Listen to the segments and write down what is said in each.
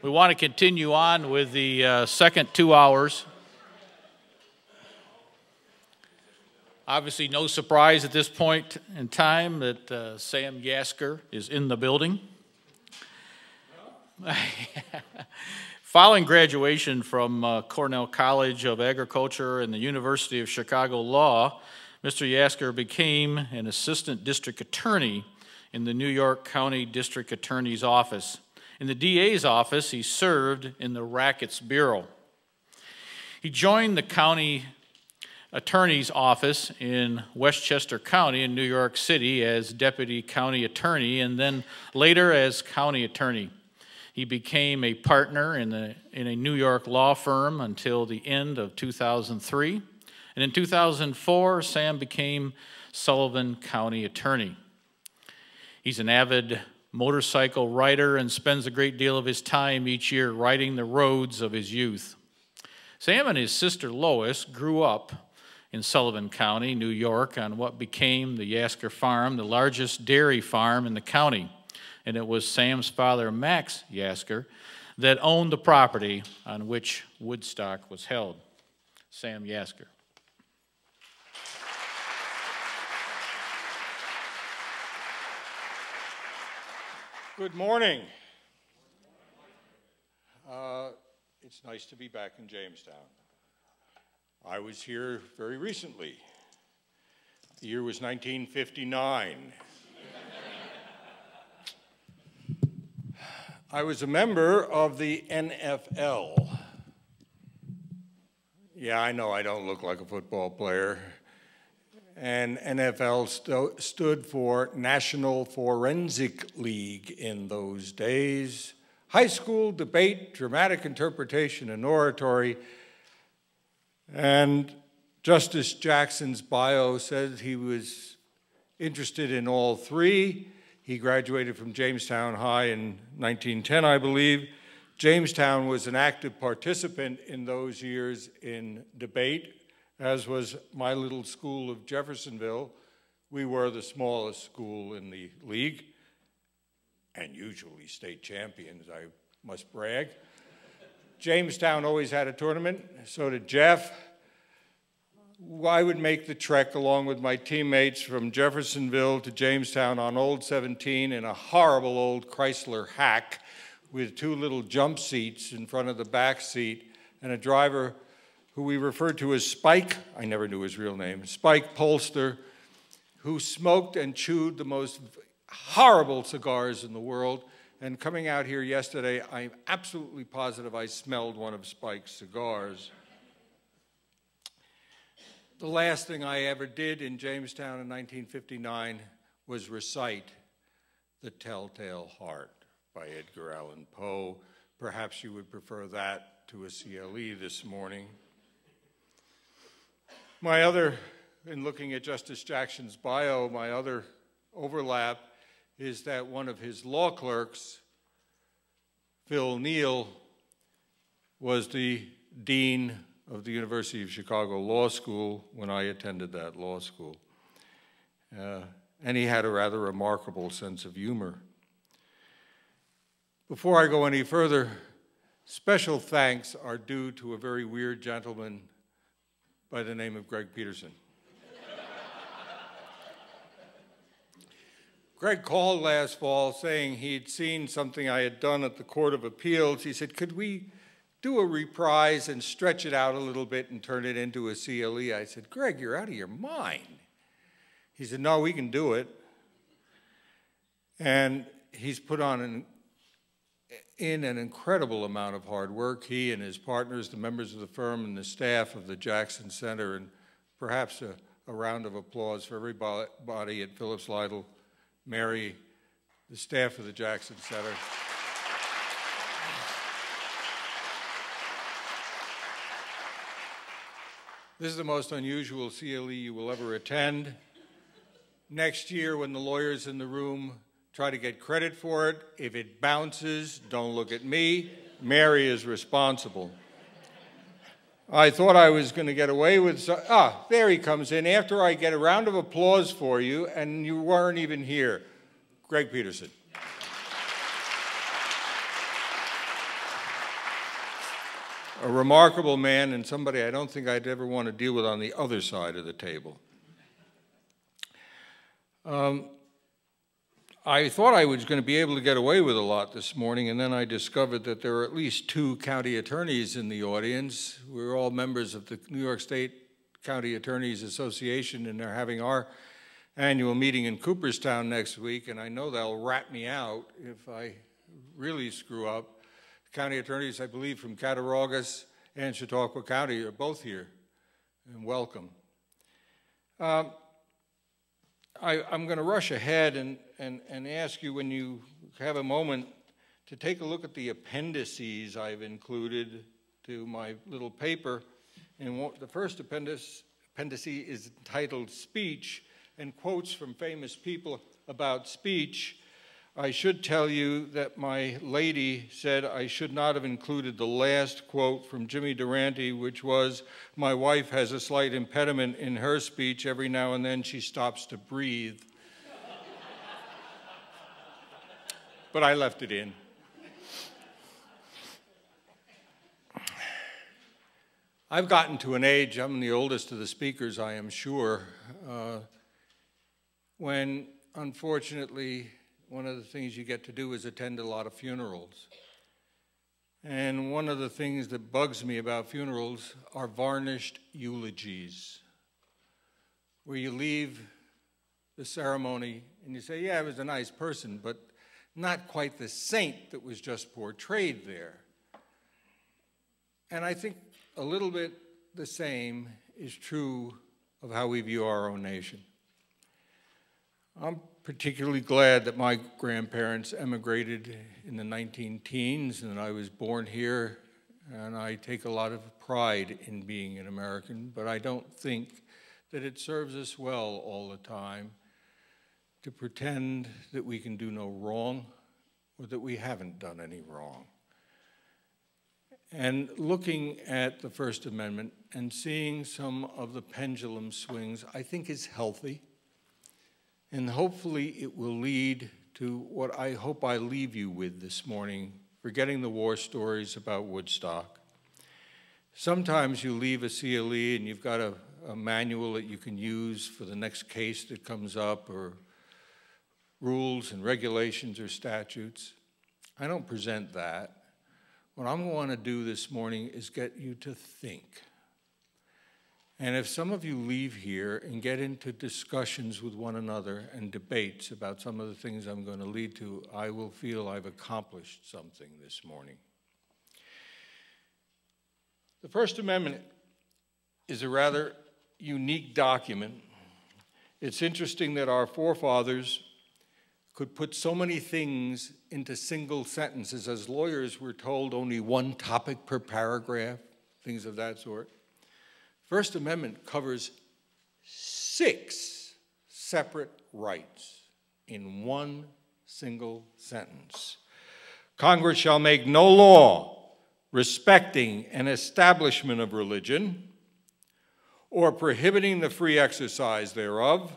We want to continue on with the second 2 hours. Obviously, no surprise at this point in time that Sam Yasgur is in the building. Following graduation from Cornell College of Agriculture and the University of Chicago Law, Mr. Yasgur became an assistant district attorney in the New York County District Attorney's Office. In the DA's office, he served in the Rackets Bureau. He joined the county attorney's office in Westchester County in New York City as deputy county attorney and then later as county attorney. He became a partner in a New York law firm until the end of 2003. And in 2004, Sam became Sullivan County attorney. He's an avid motorcycle rider and spends a great deal of his time each year riding the roads of his youth. Sam and his sister Lois grew up in Sullivan County, New York, on what became the Yasgur Farm, the largest dairy farm in the county. And it was Sam's father, Max Yasgur, that owned the property on which Woodstock was held. Sam Yasgur. Good morning. It's nice to be back in Jamestown. I was here very recently. The year was 1959. I was a member of the NFL. Yeah, I know I don't look like a football player. And NFL stood for National Forensic League in those days. High school debate, dramatic interpretation, and oratory. And Justice Jackson's bio says he was interested in all three. He graduated from Jamestown High in 1910, I believe. Jamestown was an active participant in those years in debate, as was my little school of Jeffersonville. We were the smallest school in the league, and usually state champions, I must brag. Jamestown always had a tournament, so did Jeff. I would make the trek along with my teammates from Jeffersonville to Jamestown on Old 17 in a horrible old Chrysler hack with two little jump seats in front of the back seat and a driver who we referred to as Spike, I never knew his real name, Spike Polster, who smoked and chewed the most horrible cigars in the world. And coming out here yesterday, I'm absolutely positive I smelled one of Spike's cigars. The last thing I ever did in Jamestown in 1959 was recite The Telltale Heart by Edgar Allan Poe. Perhaps you would prefer that to a CLE this morning. In looking at Justice Jackson's bio, my other overlap is that one of his law clerks, Phil Neal, was the dean of the University of Chicago Law School when I attended that law school. And he had a rather remarkable sense of humor. Before I go any further, special thanks are due to a very weird gentleman by the name of Greg Peterson. Greg called last fall saying he'd seen something I had done at the Court of Appeals. He said, could we do a reprise and stretch it out a little bit and turn it into a CLE? I said, Greg, you're out of your mind. He said, no, we can do it. And he's put on an incredible amount of hard work. He and his partners, the members of the firm and the staff of the Jackson Center, and perhaps a round of applause for everybody at Phillips Lytle, Mary, the staff of the Jackson Center. This is the most unusual CLE you will ever attend. Next year, when the lawyers in the room try to get credit for it, if it bounces, don't look at me. Mary is responsible. I thought I was going to get away with, there he comes in. After I get a round of applause for you, and you weren't even here. Greg Peterson. a remarkable man and somebody I don't think I'd ever want to deal with on the other side of the table. I thought I was going to be able to get away with a lot this morning, and then I discovered that there are at least 2 county attorneys in the audience. We're all members of the New York State County Attorneys Association, and they're having our annual meeting in Cooperstown next week, and I know they'll rat me out if I really screw up. County attorneys, I believe, from Cattaraugus and Chautauqua County are both here, and welcome. I'm going to rush ahead and ask you, when you have a moment, to take a look at the appendices I've included to my little paper. And the first appendice is entitled Speech, and quotes from famous people about speech. I should tell you that my lady said I should not have included the last quote from Jimmy Durante, which was, "My wife has a slight impediment in her speech. Every now and then she stops to breathe." But I left it in. I've gotten to an age, I'm the oldest of the speakers, I am sure, when, unfortunately, one of the things you get to do is attend a lot of funerals. And one of the things that bugs me about funerals are varnished eulogies, where you leave the ceremony and you say, yeah, it was a nice person, but not quite the saint that was just portrayed there. And I think a little bit the same is true of how we view our own nation. I'm particularly glad that my grandparents emigrated in the 19-teens and I was born here, and I take a lot of pride in being an American, but I don't think that it serves us well all the time to pretend that we can do no wrong or that we haven't done any wrong. And looking at the First Amendment and seeing some of the pendulum swings, I think is healthy. And hopefully it will lead to what I hope I leave you with this morning, forgetting the war stories about Woodstock. Sometimes you leave a CLE and you've got a manual that you can use for the next case that comes up, or rules and regulations or statutes. I don't present that. What I'm going to do this morning is get you to think. And if some of you leave here and get into discussions with one another and debates about some of the things I'm going to lead to, I will feel I've accomplished something this morning. The First Amendment is a rather unique document. It's interesting that our forefathers could put so many things into single sentences. As lawyers, we're told only one topic per paragraph, things of that sort. First Amendment covers 6 separate rights in one single sentence. Congress shall make no law respecting an establishment of religion or prohibiting the free exercise thereof,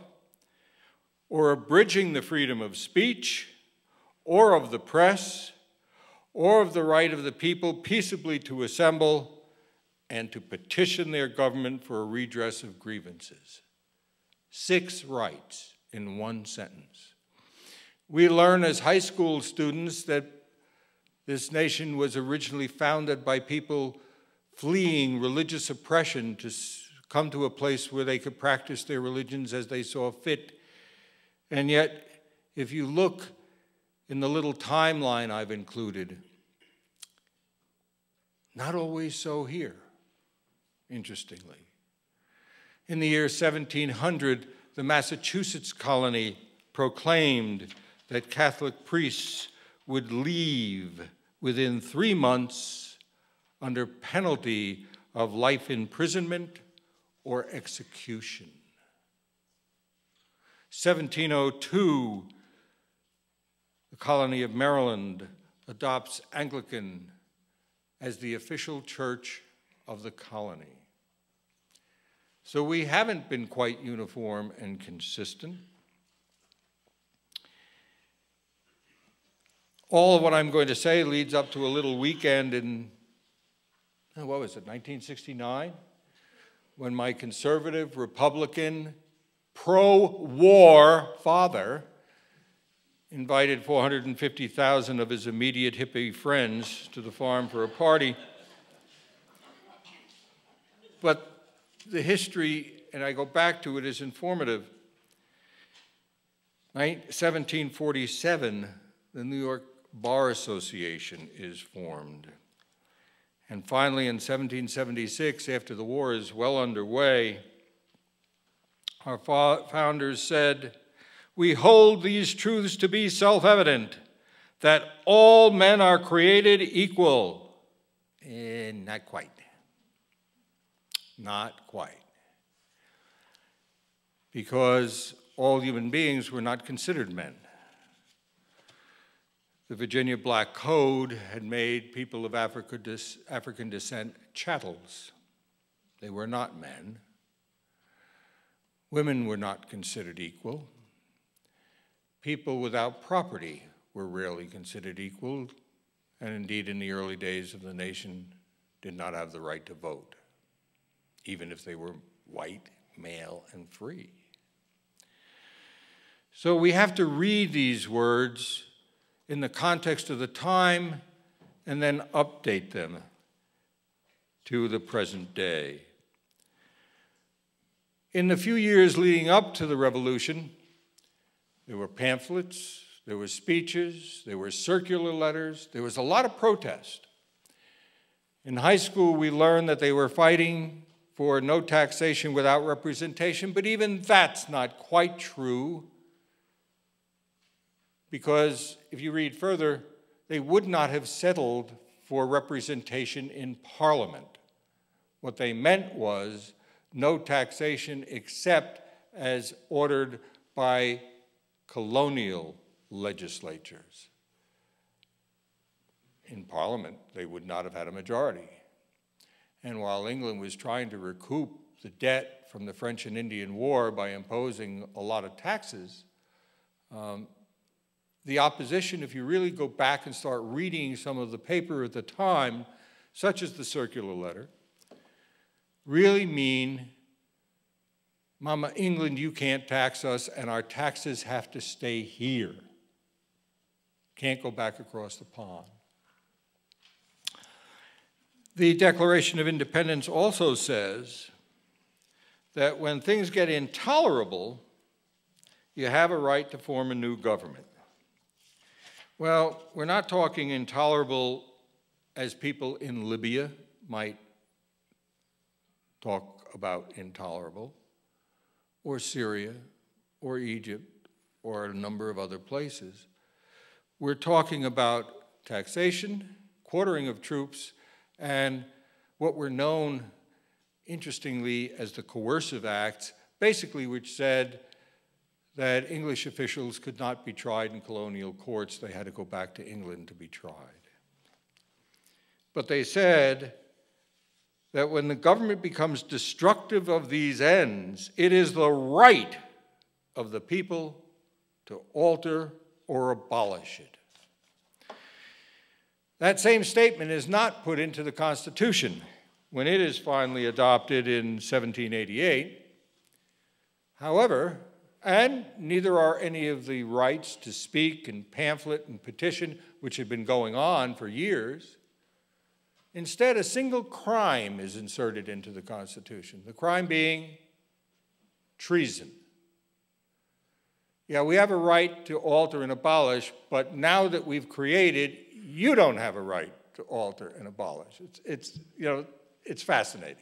or abridging the freedom of speech, or of the press, or of the right of the people peaceably to assemble and to petition their government for a redress of grievances. 6 rights in one sentence. We learn as high school students that this nation was originally founded by people fleeing religious oppression to come to a place where they could practice their religions as they saw fit. And yet, if you look in the little timeline I've included, not always so here, interestingly. In the year 1700, the Massachusetts colony proclaimed that Catholic priests would leave within 3 months under penalty of life imprisonment or execution. 1702, the colony of Maryland adopts Anglican as the official church of the colony. So we haven't been quite uniform and consistent. All of what I'm going to say leads up to a little weekend in what was it, 1969? When my conservative, Republican, pro-war father invited 450,000 of his immediate hippie friends to the farm for a party. But the history, and I go back to it, is informative. 1747, the New York Bar Association is formed. And finally, in 1776, after the war is well underway, our founders said, "We hold these truths to be self-evident, that all men are created equal." Not quite. Not quite. Because all human beings were not considered men. The Virginia Black Code had made people of African descent chattels. They were not men. Women were not considered equal. People without property were rarely considered equal, and indeed in the early days of the nation did not have the right to vote, even if they were white, male, and free. So we have to read these words in the context of the time and then update them to the present day. In the few years leading up to the revolution, there were pamphlets, there were speeches, there were circular letters, there was a lot of protest. In high school, we learned that they were fighting for no taxation without representation, but even that's not quite true, because if you read further, they would not have settled for representation in Parliament. What they meant was no taxation except as ordered by colonial legislatures. In Parliament, they would not have had a majority. And while England was trying to recoup the debt from the French and Indian War by imposing a lot of taxes, the opposition, if you really go back and start reading some of the paper at the time, such as the circular letter, really mean, Mama England, you can't tax us, and our taxes have to stay here. Can't go back across the pond. The Declaration of Independence also says that when things get intolerable, you have a right to form a new government. Well, we're not talking intolerable as people in Libya might talk about intolerable, or Syria, or Egypt, or a number of other places. We're talking about taxation, quartering of troops, and what were known, interestingly, as the coercive acts, basically which said that English officials could not be tried in colonial courts. They had to go back to England to be tried. But they said that when the government becomes destructive of these ends, it is the right of the people to alter or abolish it. That same statement is not put into the Constitution when it is finally adopted in 1788. However, and neither are any of the rights to speak and pamphlet and petition, which had been going on for years. Instead, a single crime is inserted into the Constitution, the crime being treason. Yeah, we have a right to alter and abolish, but now that we've created, you don't have a right to alter and abolish. It's fascinating.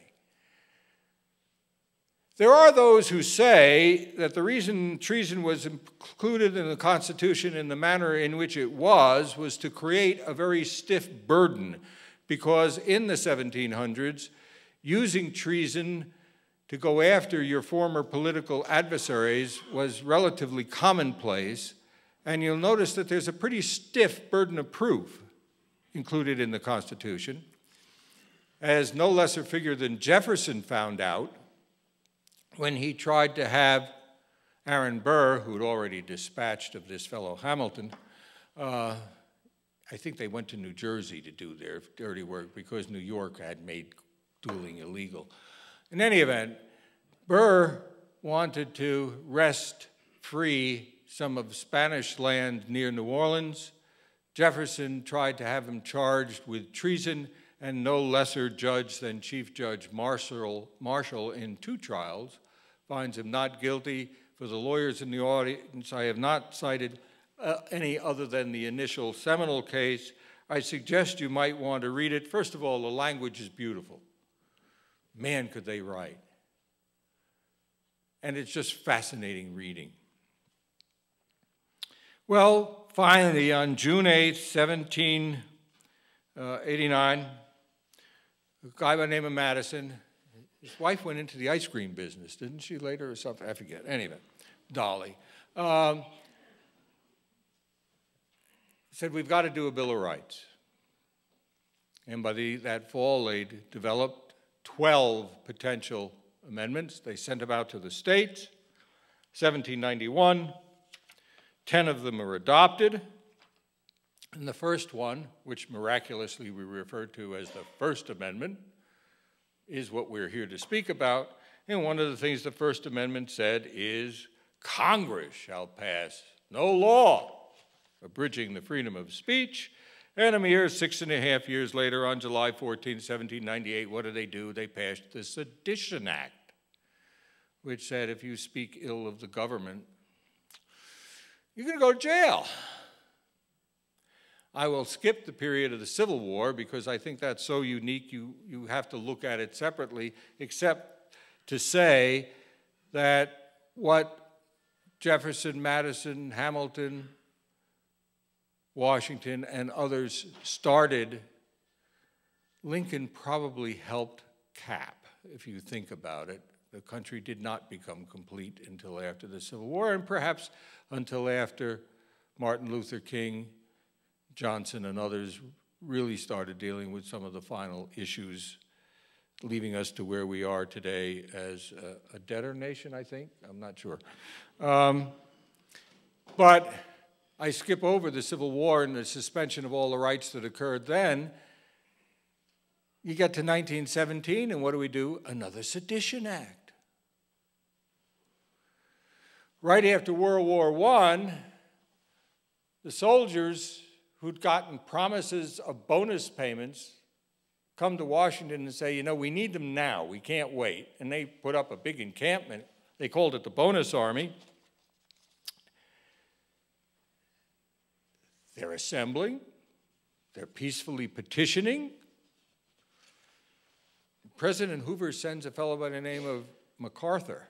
There are those who say that the reason treason was included in the Constitution in the manner in which it was to create a very stiff burden, because in the 1700s, using treason to go after your former political adversaries was relatively commonplace, and you'll notice that there's a pretty stiff burden of proof included in the Constitution. As no lesser figure than Jefferson found out when he tried to have Aaron Burr, who had already dispatched of this fellow Hamilton, I think they went to New Jersey to do their dirty work because New York had made dueling illegal. In any event, Burr wanted to wrest free some of Spanish land near New Orleans. Jefferson tried to have him charged with treason, and no lesser judge than Chief Judge Marshall in 2 trials finds him not guilty. For the lawyers in the audience, I have not cited any other than the initial seminal case. I suggest you might want to read it. First of all, the language is beautiful. Man, could they write. And it's just fascinating reading. Well, finally, on June 8th, 1789, a guy by the name of Madison, his wife went into the ice cream business, didn't she, later or something? I forget. Anyway, Dolly. Said, we've got to do a Bill of Rights. And by that fall, they developed 12 potential amendments. They sent them out to the states. 1791, 10 of them are adopted. And the first one, which miraculously we refer to as the First Amendment, is what we're here to speak about. And one of the things the First Amendment said is Congress shall pass no law abridging the freedom of speech. And a mere 6.5 years later, on July 14, 1798, what do? They passed the Sedition Act, which said if you speak ill of the government, you're going to go to jail. I will skip the period of the Civil War because I think that's so unique you have to look at it separately, except to say that what Jefferson, Madison, Hamilton, Washington, and others started, Lincoln probably helped cap, if you think about it. The country did not become complete until after the Civil War, and perhaps until after Martin Luther King, Johnson, and others really started dealing with some of the final issues, leaving us to where we are today as a debtor nation, I think. I'm not sure. But I skip over the Civil War and the suspension of all the rights that occurred then. You get to 1917, and what do? Another Sedition Act. Right after World War I, the soldiers who'd gotten promises of bonus payments come to Washington and say, you know, we need them now, we can't wait. And they put up a big encampment. They called it the Bonus Army. They're assembling, they're peacefully petitioning. President Hoover sends a fellow by the name of MacArthur,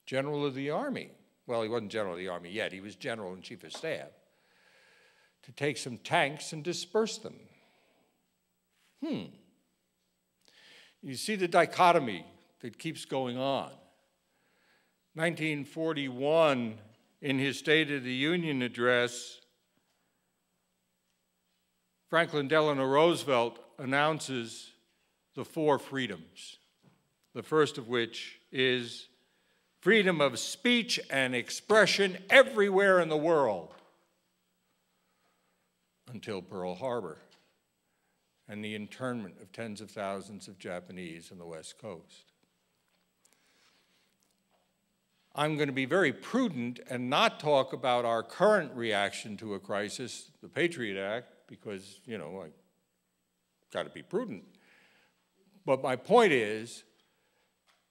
General of the Army. Well, he wasn't General of the Army yet, he was General and Chief of Staff, to take some tanks and disperse them. You see the dichotomy that keeps going on. 1941, in his State of the Union address, Franklin Delano Roosevelt announces the 4 freedoms, the first of which is freedom of speech and expression everywhere in the world until Pearl Harbor and the internment of tens of thousands of Japanese on the West Coast. I'm going to be very prudent and not talk about our current reaction to a crisis, the Patriot Act, because, you know, I got to be prudent. But my point is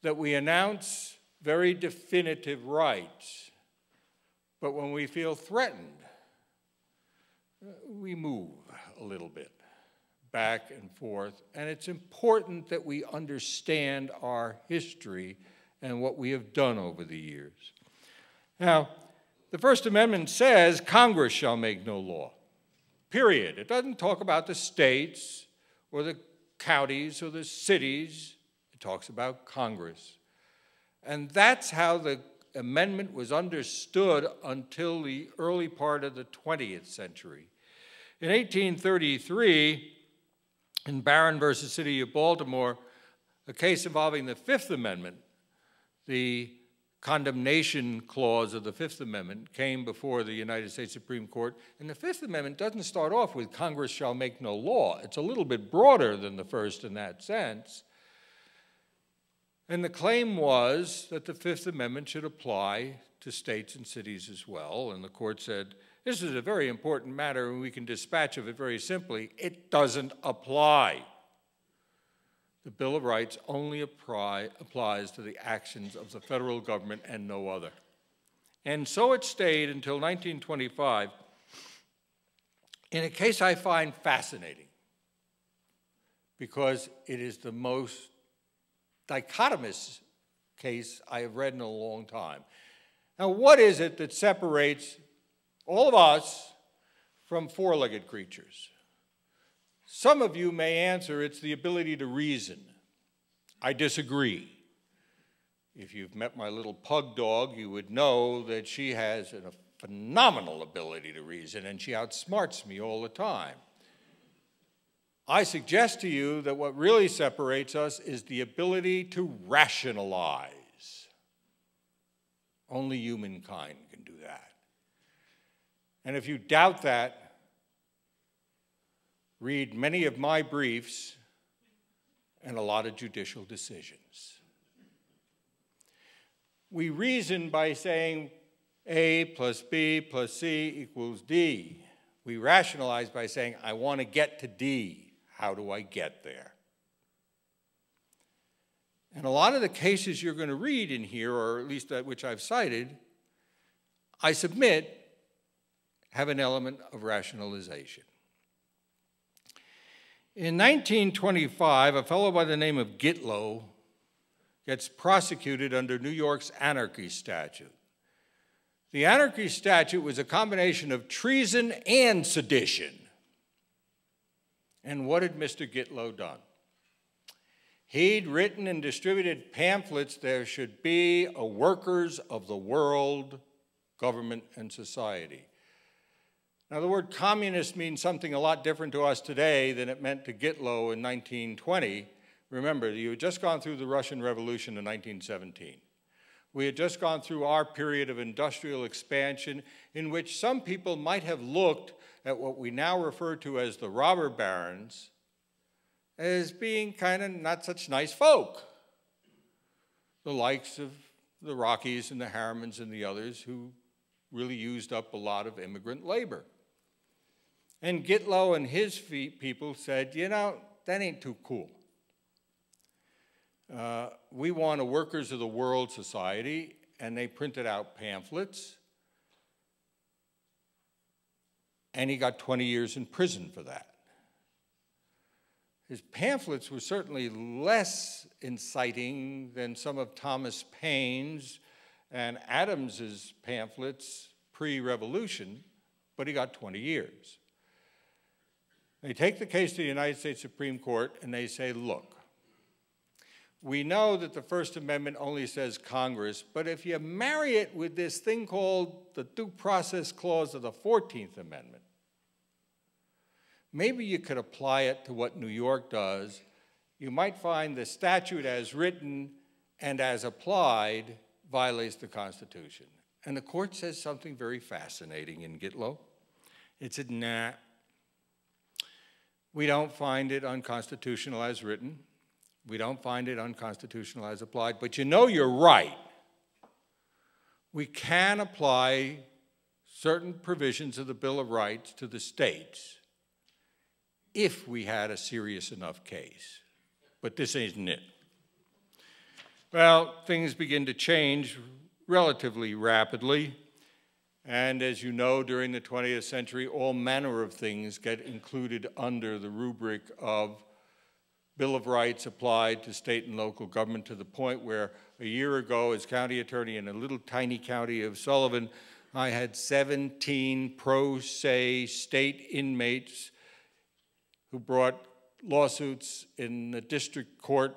that we announce very definitive rights, but when we feel threatened, we move a little bit back and forth, and it's important that we understand our history and what we have done over the years. Now, the First Amendment says Congress shall make no law, period. It doesn't talk about the states or the counties or the cities. It talks about Congress. And that's how the amendment was understood until the early part of the 20th century. In 1833, in Barron versus City of Baltimore, a case involving the Fifth Amendment, the condemnation clause of the Fifth Amendment came before the United States Supreme Court. And the Fifth Amendment doesn't start off with Congress shall make no law. It's a little bit broader than the first in that sense. And the claim was that the Fifth Amendment should apply to states and cities as well. And the court said, this is a very important matter and we can dispatch of it very simply. It doesn't apply. The Bill of Rights only applies to the actions of the federal government and no other. And so it stayed until 1925 in a case I find fascinating because it is the most dichotomous case I have read in a long time. Now, what is it that separates all of us from four-legged creatures? Some of you may answer it's the ability to reason. I disagree. If you've met my little pug dog, you would know that she has a phenomenal ability to reason, and she outsmarts me all the time. I suggest to you that what really separates us is the ability to rationalize. Only humankind can do that. And if you doubt that, read many of my briefs and a lot of judicial decisions. We reason by saying A plus B plus C equals D. We rationalize by saying, I want to get to D. How do I get there? And a lot of the cases you're going to read in here, or at least that which I've cited, I submit have an element of rationalization. In 1925, a fellow by the name of Gitlow gets prosecuted under New York's anarchy statute. The anarchy statute was a combination of treason and sedition. And what had Mr. Gitlow done? He'd written and distributed pamphlets, there should be a workers of the world, government and society. Now, the word communist means something a lot different to us today than it meant to Gitlow in 1920. Remember, you had just gone through the Russian Revolution in 1917. We had just gone through our period of industrial expansion in which some people might have looked at what we now refer to as the robber barons as being kind of not such nice folk. The likes of the Rockies and the Harrimans and the others who really used up a lot of immigrant labor. And Gitlow and his people said, you know, that ain't too cool. We want a workers of the world society, and they printed out pamphlets, and he got 20 years in prison for that. His pamphlets were certainly less inciting than some of Thomas Paine's and Adams's pamphlets pre-revolution, but he got 20 years. They take the case to the United States Supreme Court and they say, look, we know that the First Amendment only says Congress, but if you marry it with this thing called the Due Process Clause of the 14th Amendment, maybe you could apply it to what New York does. You might find the statute as written and as applied violates the Constitution. And the court says something very fascinating in Gitlow. It said, nah, we don't find it unconstitutional as written. We don't find it unconstitutional as applied. But you know you're right. We can apply certain provisions of the Bill of Rights to the states if we had a serious enough case. But this isn't it. Well, things begin to change relatively rapidly. And as you know, during the 20th century, all manner of things get included under the rubric of Bill of Rights applied to state and local government, to the point where a year ago, as county attorney in a little tiny county of Sullivan, I had 17 pro se state inmates who brought lawsuits in the district court,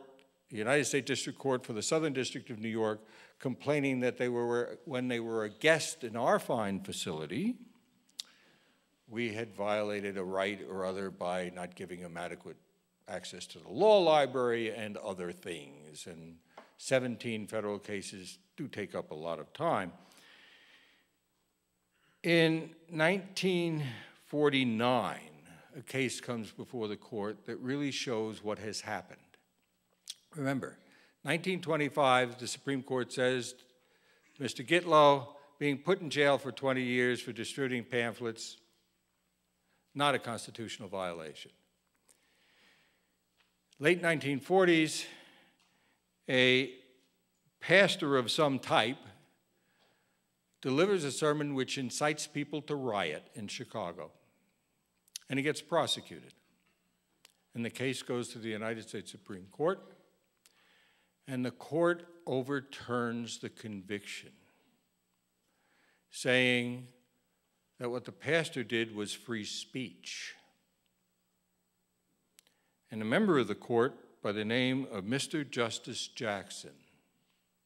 the United States District Court for the Southern District of New York, complaining that they were, when they were a guest in our fine facility, we had violated a right or other by not giving them adequate access to the law library and other things. And 17 federal cases do take up a lot of time. In 1949, a case comes before the court that really shows what has happened. Remember, 1925, the Supreme Court says, Mr. Gitlow being put in jail for 20 years for distributing pamphlets, not a constitutional violation. Late 1940s, a pastor of some type delivers a sermon which incites people to riot in Chicago, and he gets prosecuted. And the case goes to the United States Supreme Court, and the court overturns the conviction, saying that what the pastor did was free speech. And a member of the court by the name of Mr. Justice Jackson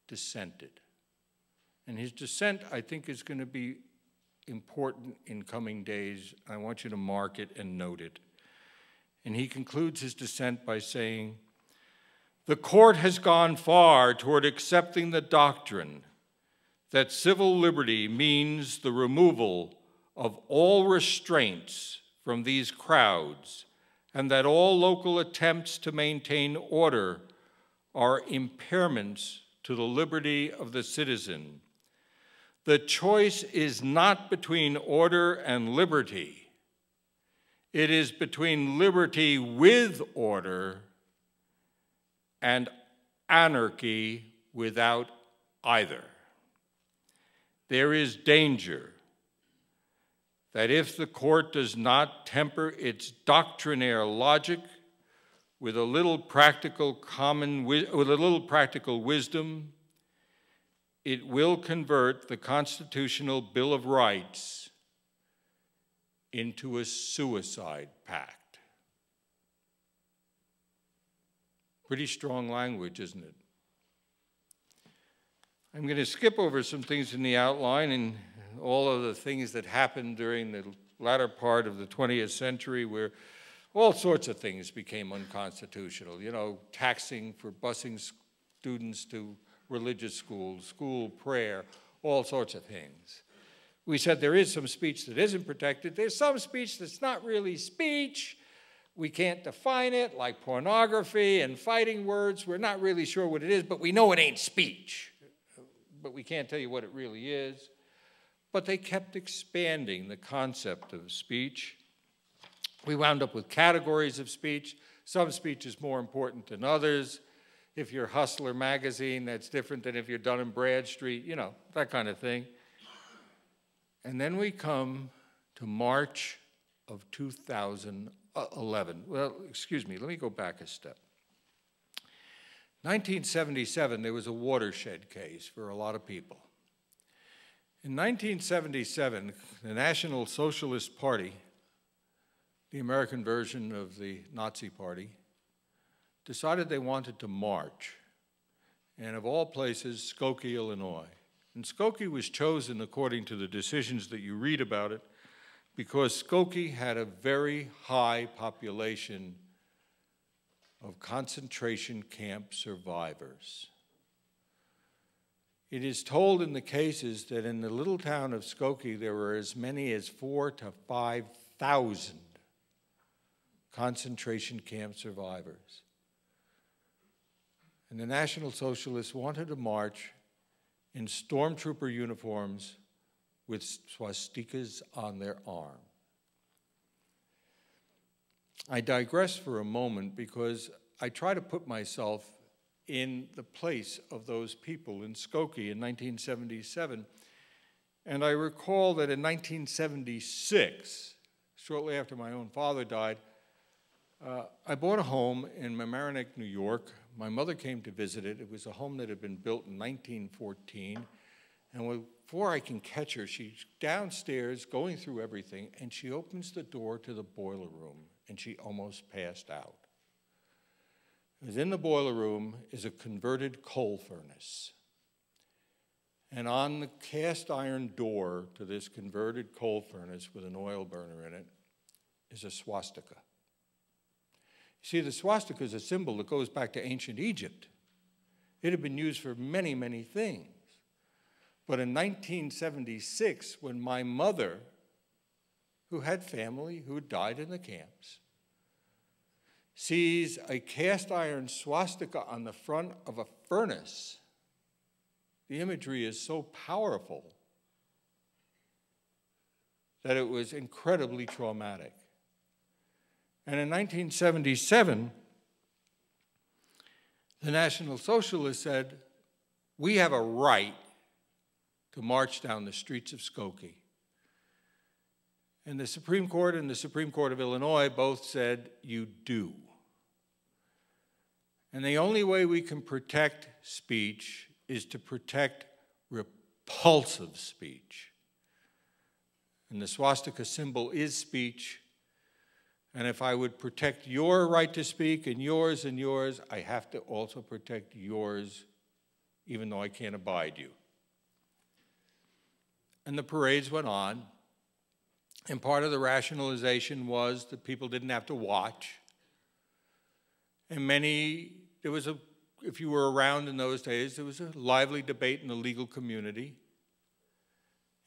dissented. And his dissent, I think, is going to be important in coming days. I want you to mark it and note it. And he concludes his dissent by saying, "The court has gone far toward accepting the doctrine that civil liberty means the removal of all restraints from these crowds, and that all local attempts to maintain order are impairments to the liberty of the citizen. The choice is not between order and liberty. It is between liberty with order and anarchy without either. There is danger that if the court does not temper its doctrinaire logic with a little practical wisdom, it will convert the Constitutional Bill of Rights into a suicide pact." Pretty strong language, isn't it? I'm going to skip over some things in the outline and all of the things that happened during the latter part of the 20th century where all sorts of things became unconstitutional. You know, taxing for busing students to religious schools, school prayer, all sorts of things. We said there is some speech that isn't protected. There's some speech that's not really speech. We can't define it, like pornography and fighting words. We're not really sure what it is, but we know it ain't speech. But we can't tell you what it really is. But they kept expanding the concept of speech. We wound up with categories of speech. Some speech is more important than others. If you're Hustler magazine, that's different than if you're Dun & Bradstreet, you know, that kind of thing. And then we come to March of 2011. Well, excuse me, let me go back a step. 1977, there was a watershed case for a lot of people. In 1977, the National Socialist Party, the American version of the Nazi Party, decided they wanted to march, and of all places, Skokie, Illinois. And Skokie was chosen according to the decisions that you read about it because Skokie had a very high population of concentration camp survivors. It is told in the cases that in the little town of Skokie, there were as many as 4,000 to 5,000 concentration camp survivors. And the National Socialists wanted to march in stormtrooper uniforms with swastikas on their arm. I digress for a moment because I try to put myself in the place of those people in Skokie in 1977. And I recall that in 1976, shortly after my own father died, I bought a home in Mamaroneck, New York. My mother came to visit it. It was a home that had been built in 1914. And before I can catch her, she's downstairs going through everything, and she opens the door to the boiler room, and she almost passed out. Because in the boiler room is a converted coal furnace. And on the cast iron door to this converted coal furnace with an oil burner in it is a swastika. See, the swastika is a symbol that goes back to ancient Egypt. It had been used for many, many things. But in 1976, when my mother, who had family who had died in the camps, sees a cast iron swastika on the front of a furnace, the imagery is so powerful that it was incredibly traumatic. And in 1977, the National Socialists said, we have a right to march down the streets of Skokie. And the Supreme Court and the Supreme Court of Illinois both said, you do. And the only way we can protect speech is to protect repulsive speech. And the swastika symbol is speech. And if I would protect your right to speak and yours, I have to also protect yours, even though I can't abide you. And the parades went on. And part of the rationalization was that people didn't have to watch. And if you were around in those days, there was a lively debate in the legal community.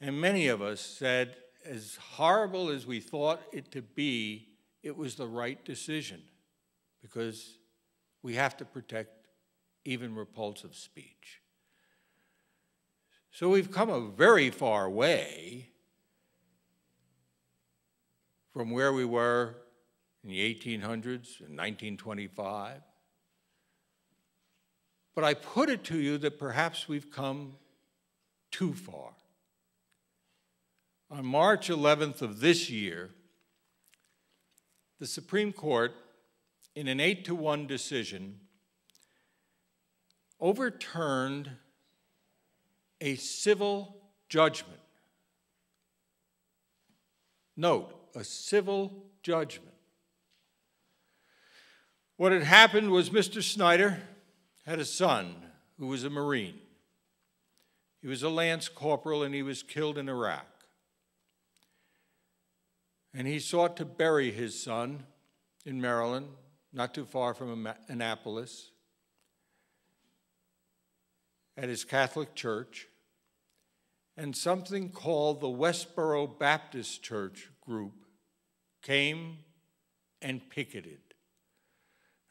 And many of us said, as horrible as we thought it to be, it was the right decision, because we have to protect even repulsive speech. So we've come a very far way from where we were in the 1800s, in 1925. But I put it to you that perhaps we've come too far. On March 11th of this year, the Supreme Court, in an 8-1 decision, overturned a civil judgment. Note, a civil judgment. What had happened was Mr. Snyder had a son who was a Marine. He was a lance corporal and he was killed in Iraq. And he sought to bury his son in Maryland, not too far from Annapolis, at his Catholic church. And something called the Westboro Baptist Church group came and picketed.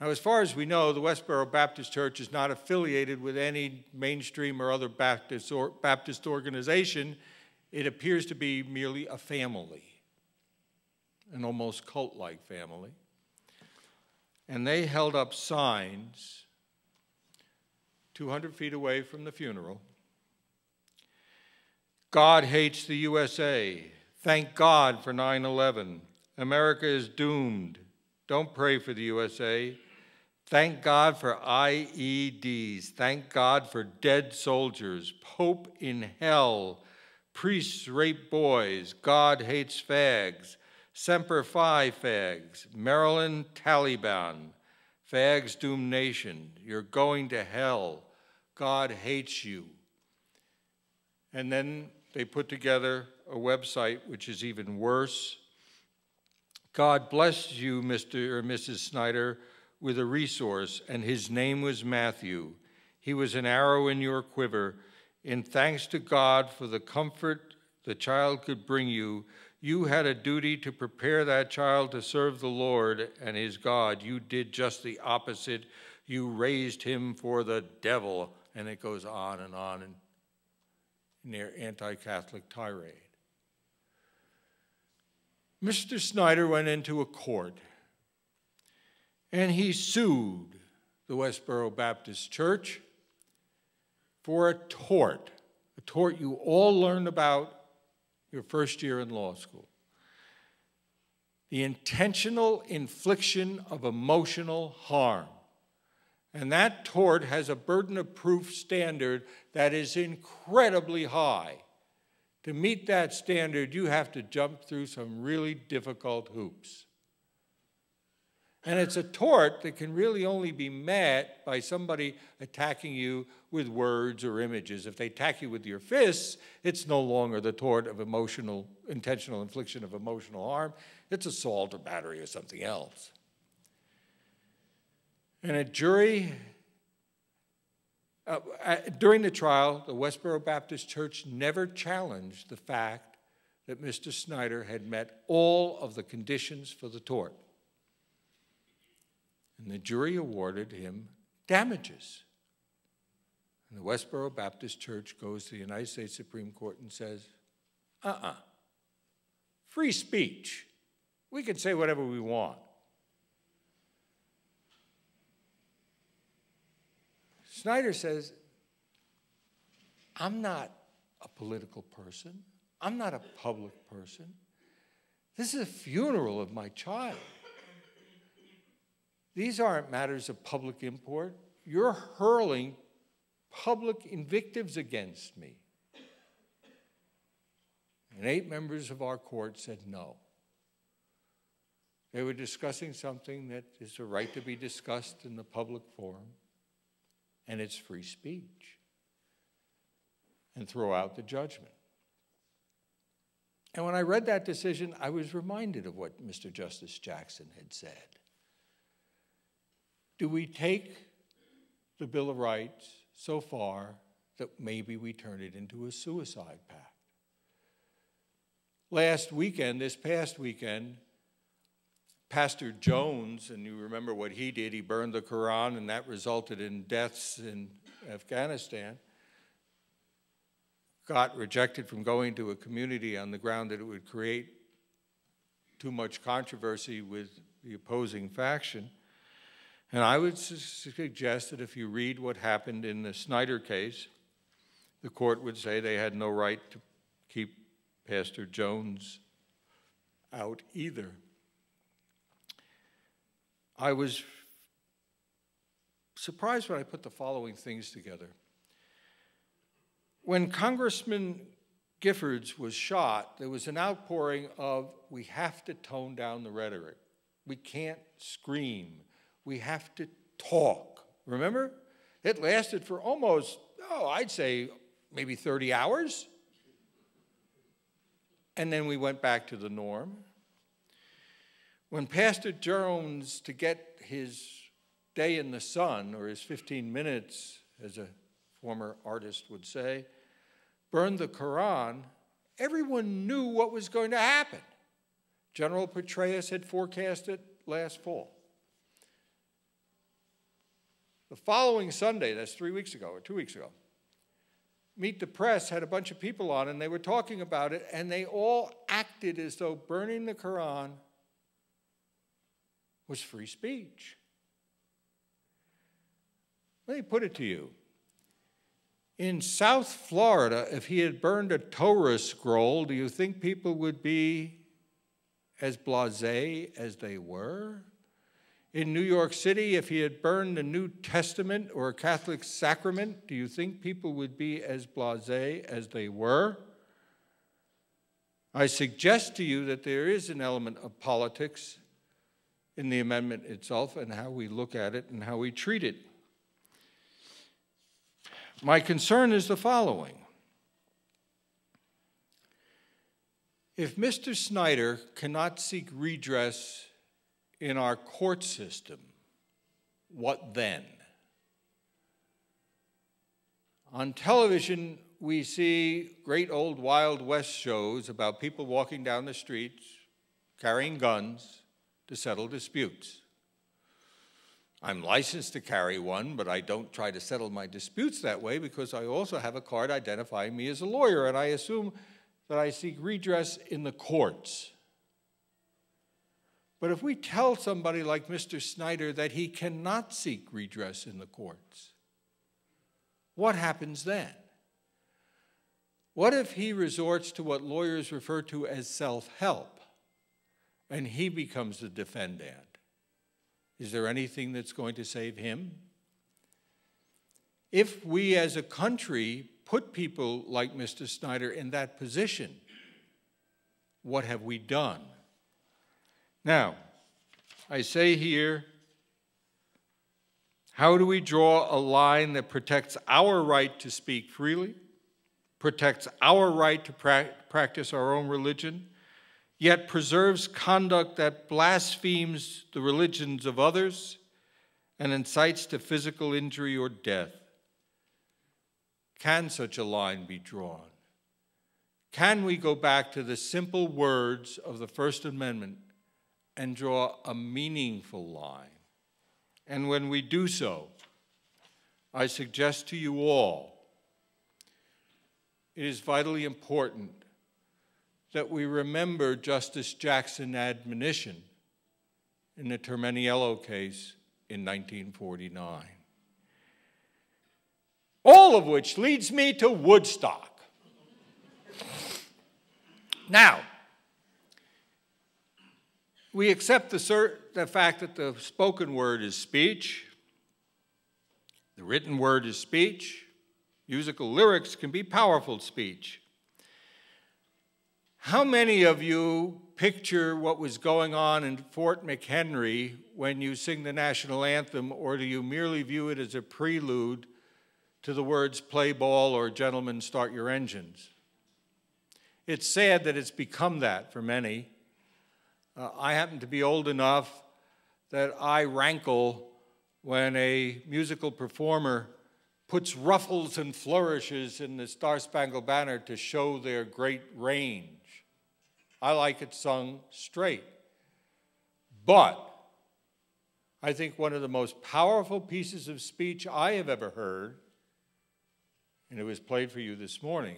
Now, as far as we know, the Westboro Baptist Church is not affiliated with any mainstream or other Baptist organization. It appears to be merely a family, an almost cult-like family. And they held up signs 200 feet away from the funeral. God hates the USA. Thank God for 9/11. America is doomed. Don't pray for the USA. Thank God for IEDs. Thank God for dead soldiers. Pope in hell. Priests rape boys. God hates fags. Semper Fi fags. Maryland Taliban. Fags doom nation. You're going to hell. God hates you. And then they put together a website which is even worse. God blessed you, Mr. or Mrs. Snyder, with a resource, and his name was Matthew. He was an arrow in your quiver. In thanks to God for the comfort the child could bring you, you had a duty to prepare that child to serve the Lord and his God. You did just the opposite. You raised him for the devil. And it goes on in their anti-Catholic tirade. Mr. Snyder went into a court and he sued the Westboro Baptist Church for a tort you all learned about your first year in law school. The intentional infliction of emotional harm. And that tort has a burden of proof standard that is incredibly high. To meet that standard, you have to jump through some really difficult hoops. And it's a tort that can really only be met by somebody attacking you with words or images. If they attack you with your fists, it's no longer the tort of intentional infliction of emotional harm. It's assault or battery or something else. And a jury During the trial, the Westboro Baptist Church never challenged the fact that Mr. Snyder had met all of the conditions for the tort. And the jury awarded him damages. And the Westboro Baptist Church goes to the United States Supreme Court and says, free speech. We can say whatever we want. Snyder says, I'm not a political person. I'm not a public person. This is a funeral of my child. These aren't matters of public import. You're hurling public invectives against me. And 8 members of our court said no. They were discussing something that is a right to be discussed in the public forum, and it's free speech, and throw out the judgment. And when I read that decision, I was reminded of what Mr. Justice Jackson had said. Do we take the Bill of Rights so far that maybe we turn it into a suicide pact? This past weekend, Pastor Jones, and you remember what he did, he burned the Quran, and that resulted in deaths in Afghanistan, got rejected from going to a community on the ground that it would create too much controversy with the opposing faction. And I would suggest that if you read what happened in the Snyder case, the court would say they had no right to keep Pastor Jones out either. I was surprised when I put the following things together. When Congressman Giffords was shot, there was an outpouring of, we have to tone down the rhetoric. We can't scream. We have to talk. Remember? It lasted for almost, I'd say maybe 30 hours. And then we went back to the norm. When Pastor Jones, to get his day in the sun, or his 15 minutes, as a former artist would say, burned the Quran, everyone knew what was going to happen. General Petraeus had forecasted last fall. The following Sunday, that's 3 weeks ago or 2 weeks ago, Meet the Press had a bunch of people on, and they were talking about it, and they all acted as though burning the Quran was free speech. Let me put it to you. In South Florida, if he had burned a Torah scroll, do you think people would be as blasé as they were? In New York City, if he had burned a New Testament or a Catholic sacrament, do you think people would be as blasé as they were? I suggest to you that there is an element of politics in the amendment itself and how we look at it and how we treat it. My concern is the following. If Mr. Snyder cannot seek redress in our court system, what then? On television, we see great old Wild West shows about people walking down the streets carrying guns to settle disputes. I'm licensed to carry one, but I don't try to settle my disputes that way because I also have a card identifying me as a lawyer, and I assume that I seek redress in the courts. But if we tell somebody like Mr. Snyder that he cannot seek redress in the courts, what happens then? What if he resorts to what lawyers refer to as self-help, and he becomes the defendant? Is there anything that's going to save him? If we as a country put people like Mr. Snyder in that position, what have we done? Now, I say here, how do we draw a line that protects our right to speak freely, protects our right to practice our own religion, yet preserves conduct that blasphemes the religions of others and incites to physical injury or death? Can such a line be drawn? Can we go back to the simple words of the First Amendment and draw a meaningful line? And when we do so, I suggest to you all, it is vitally important that we remember Justice Jackson's admonition in the Terminiello case in 1949. All of which leads me to Woodstock. Now, we accept the fact that the spoken word is speech, the written word is speech, musical lyrics can be powerful speech. How many of you picture what was going on in Fort McHenry when you sing the national anthem, or do you merely view it as a prelude to the words play ball or gentlemen start your engines? It's sad that it's become that for many. I happen to be old enough that I rankle when a musical performer puts ruffles and flourishes in the Star-Spangled Banner to show their great range. I like it sung straight. But I think one of the most powerful pieces of speech I have ever heard, and it was played for you this morning,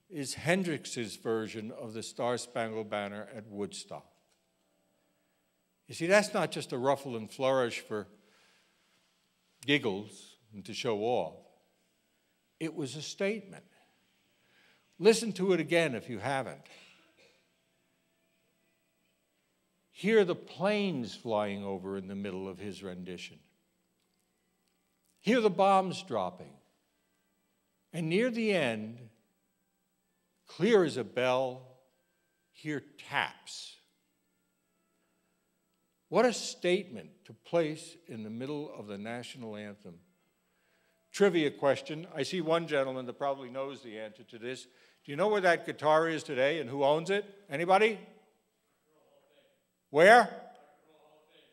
is Hendrix's version of the Star-Spangled Banner at Woodstock. You see, that's not just a ruffle and flourish for giggles and to show off. It was a statement. Listen to it again if you haven't. Hear the planes flying over in the middle of his rendition. Hear the bombs dropping. And near the end, clear as a bell, hear taps. What a statement to place in the middle of the national anthem. Trivia question. I see one gentleman that probably knows the answer to this. Do you know where that guitar is today and who owns it? Anybody? Where?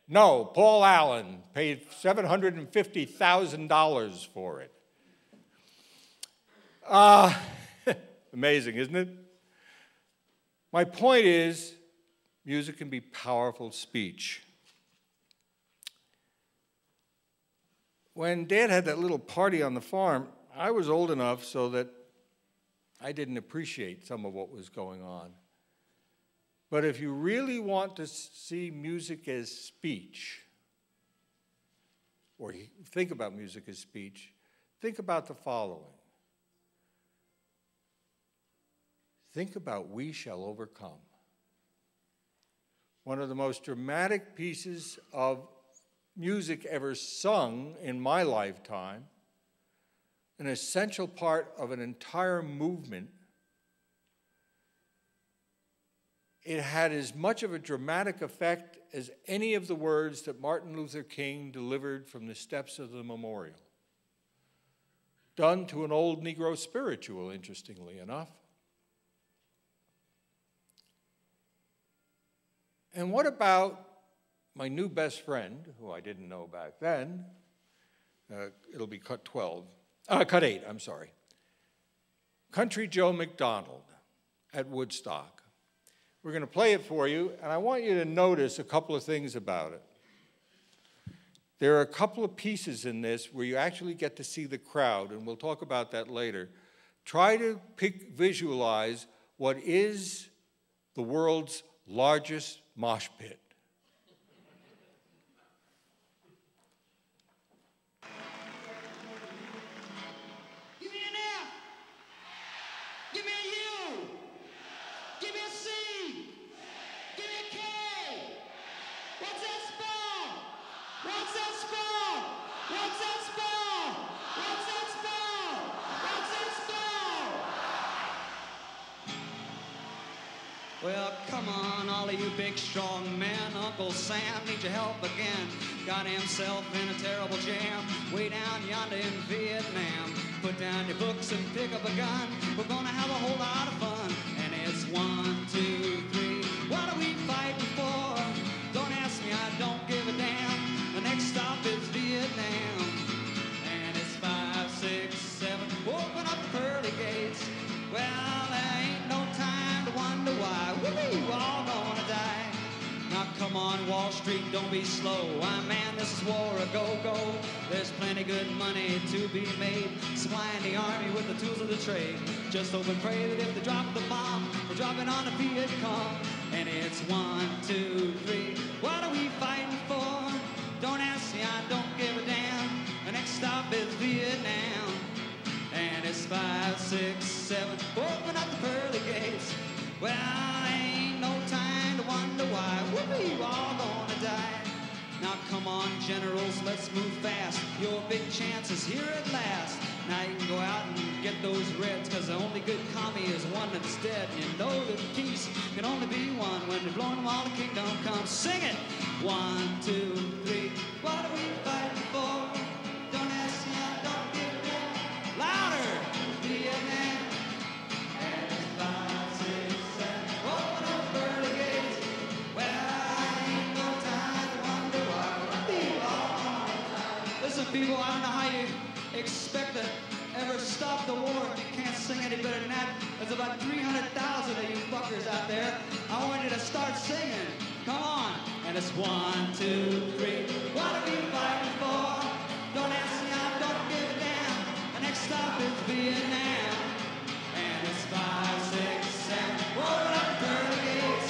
No, Paul Allen paid $750,000 for it. Amazing, isn't it? My point is, music can be powerful speech. When Dad had that little party on the farm, I was old enough so that I didn't appreciate some of what was going on. But if you really want to see music as speech, or think about music as speech, think about the following. Think about We Shall Overcome. One of the most dramatic pieces of music ever sung in my lifetime, an essential part of an entire movement. It had as much of a dramatic effect as any of the words that Martin Luther King delivered from the steps of the memorial. Done to an old Negro spiritual, interestingly enough. And what about my new best friend, who I didn't know back then? It'll be cut 8, I'm sorry. Country Joe McDonald at Woodstock. We're going to play it for you, and I want you to notice a couple of things about it. There are a couple of pieces in this where you actually get to see the crowd, and we'll talk about that later. Try to visualize what is the world's largest mosh pit. Give me an F. Give me a U. Give me a C. Give me a K. What's that spell? What's that spell? What's that spell? What's that spell? What's that spell? Well, come on, all of you big, strong men. Uncle Sam needs your help again. Got himself in a terrible jam way down yonder in Vietnam. Put down your books and pick up a gun. We're gonna have a whole lot of fun. And it's 1, 2, 3. What are we fighting for? Don't ask me, I don't give a damn. The next stop is Vietnam. And it's 5, 6, 7. Wall Street, don't be slow. Man, this is war, a go-go. There's plenty good money to be made, supplying the army with the tools of the trade. Just hope and pray that if they drop the bomb, they drop it on the Viet Cong. And it's 1, 2, 3, what are we fighting for? Don't ask me, I don't give a damn. The next stop is Vietnam. And it's 5, 6, 7, open up the pearly gates. Well, ain't no time to wonder why. We're all gonna die. Now come on, generals, let's move fast. Your big chance is here at last. Now you can go out and get those reds, cause the only good commie is one that's dead. And you know that peace can only be one when they're blowing them all, the kingdom comes. Sing it! 1, 2, 3, what are we fighting for? Don't ask me, I don't give a damn. Louder! Vietnam. And it's 5, 6, 7, open up the pearly gates. Well, I ain't no time to wonder why. Listen, people, I don't know how you expect to ever stop the war if you can't sing any better than that. There's about 300,000 of you fuckers out there. I want you to start singing. Come on. And it's 1, 2, 3. What are we fighting for? Don't ask me, I don't give a damn. The next stop is Vietnam. And it's 5, 6, 7. Roll up the pearly gates.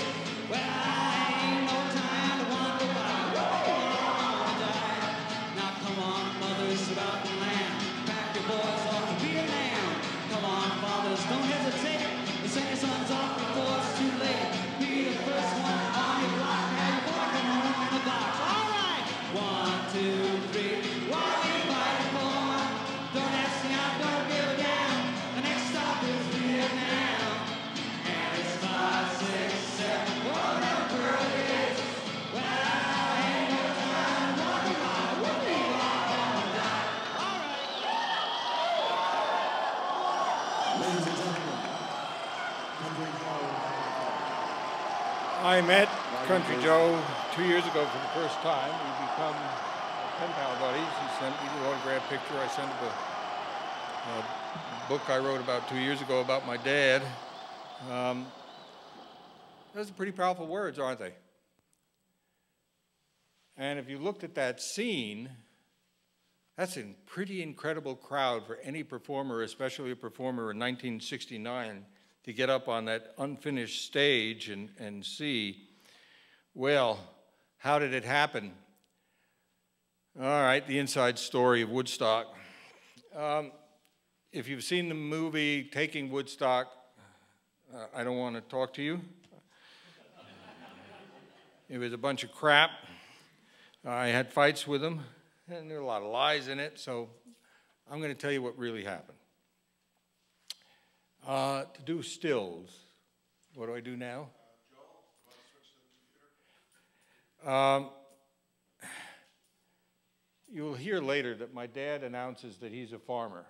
Well, I ain't no time to wonder why. We're all gonna die. Now come on, mothers throughout the land. Pack your boys off to Vietnam. Come on, fathers, don't hesitate. And send your sons off before it's too late. Be the first one on your block. Have your boy come home in the box. All right. 1, 2, 3. What are we fighting for? Don't ask me, I don't give a damn. The next stop is Vietnam. And it's 5, 6, 7. Roll up the pearly gates. Well, I ain't no time to wonder why. We're all gonna die. All right. Ladies and gentlemen, Country Joe. I met Country Joe 2 years ago for the first time. We've become pen pal buddies. He sent me the autograph picture. I sent him a book I wrote about 2 years ago about my dad. Those are pretty powerful words, aren't they? And if you looked at that scene, that's a pretty incredible crowd for any performer, especially a performer in 1969, to get up on that unfinished stage and see, well, how did it happen? All right, the inside story of Woodstock. If you've seen the movie Taking Woodstock, I don't want to talk to you. It was a bunch of crap. I had fights with them, and there were a lot of lies in it, so I'm going to tell you what really happened. To do stills, what do I do now? Joe, you want to switch to the computer? You'll hear later that my dad announces that he's a farmer.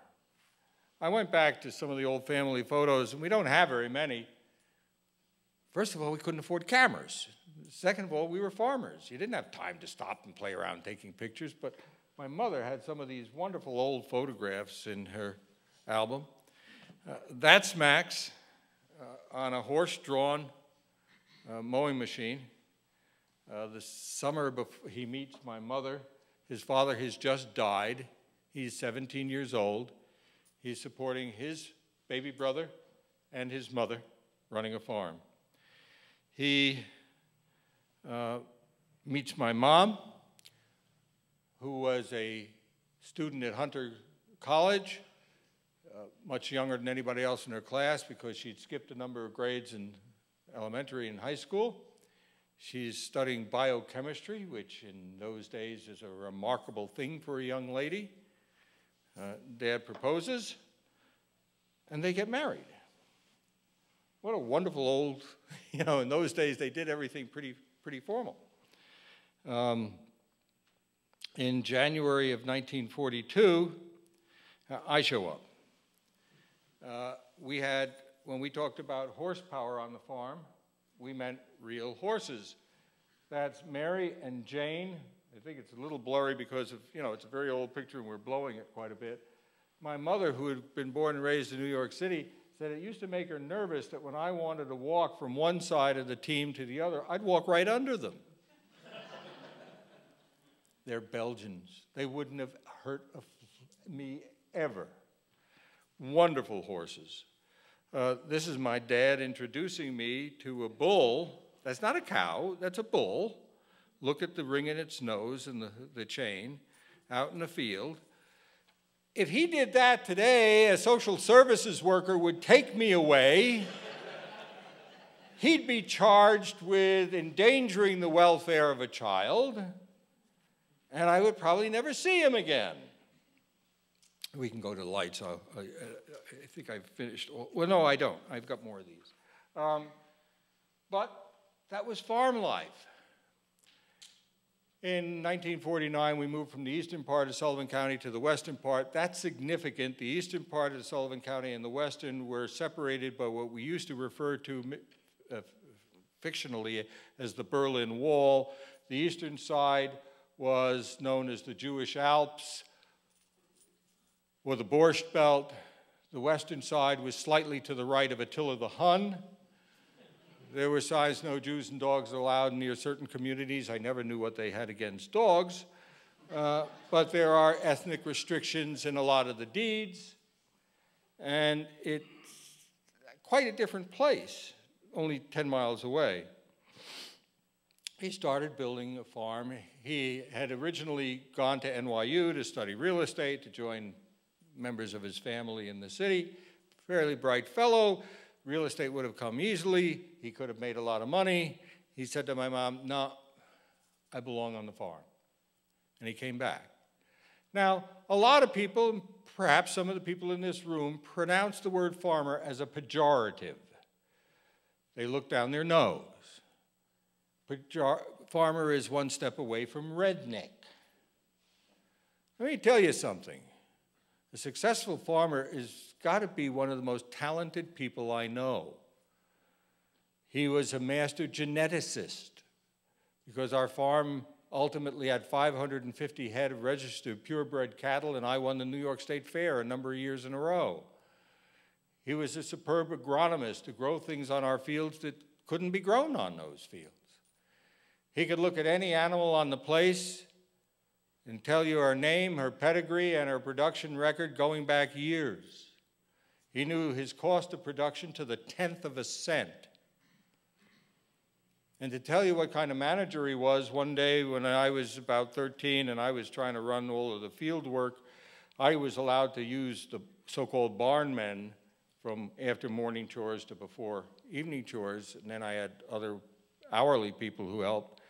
I went back to some of the old family photos, and we don't have very many. First of all, we couldn't afford cameras. Second of all, we were farmers. You didn't have time to stop and play around taking pictures, but my mother had some of these wonderful old photographs in her album. That's Max on a horse-drawn mowing machine. The summer before he meets my mother, his father has just died. He's 17 years old. He's supporting his baby brother and his mother running a farm. He meets my mom, who was a student at Hunter College, much younger than anybody else in her class because she'd skipped a number of grades in elementary and high school. She's studying biochemistry, which in those days is a remarkable thing for a young lady. Dad proposes, and they get married. What a wonderful old, in those days they did everything pretty formal. In January of 1942, I show up. When we talked about horsepower on the farm, we meant real horses. That's Mary and Jane. I think it's a little blurry because of, it's a very old picture and we're blowing it quite a bit. My mother, who had been born and raised in New York City, said it used to make her nervous that when I wanted to walk from one side of the team to the other, I'd walk right under them. They're Belgians. They wouldn't have hurt me ever. Wonderful horses. This is my dad introducing me to a bull. That's not a cow, that's a bull. Look at the ring in its nose and the chain out in the field. If he did that today, a social services worker would take me away. He'd be charged with endangering the welfare of a child, and I would probably never see him again. We can go to the lights. I think I've finished. Well, no, I don't. I've got more of these. But that was farm life. In 1949, we moved from the eastern part of Sullivan County to the western part. That's significant. The eastern part of Sullivan County and the western were separated by what we used to refer to fictionally as the Berlin Wall. The eastern side was known as the Jewish Alps or the Borscht Belt. The western side was slightly to the right of Attila the Hun. There were signs, no Jews and dogs allowed near certain communities. I never knew what they had against dogs. But there are ethnic restrictions in a lot of the deeds. And it's quite a different place, only 10 miles away. He started building a farm. He had originally gone to NYU to study real estate, to join members of his family in the city. Fairly bright fellow. Real estate would have come easily. He could have made a lot of money. He said to my mom, no, I belong on the farm. And he came back. Now, a lot of people, perhaps some of the people in this room, pronounce the word farmer as a pejorative. They look down their nose. Farmer is one step away from redneck. Let me tell you something. A successful farmer has got to be one of the most talented people I know. He was a master geneticist because our farm ultimately had 550 head of registered purebred cattle, and I won the New York State Fair a number of years in a row. He was a superb agronomist to grow things on our fields that couldn't be grown on those fields. He could look at any animal on the place and tell you her name, her pedigree, and her production record going back years. He knew his cost of production to the 10th of a cent. And to tell you what kind of manager he was, one day when I was about 13 and I was trying to run all of the field work, I was allowed to use the so-called barn men from after morning chores to before evening chores, and then I had other hourly people who helped.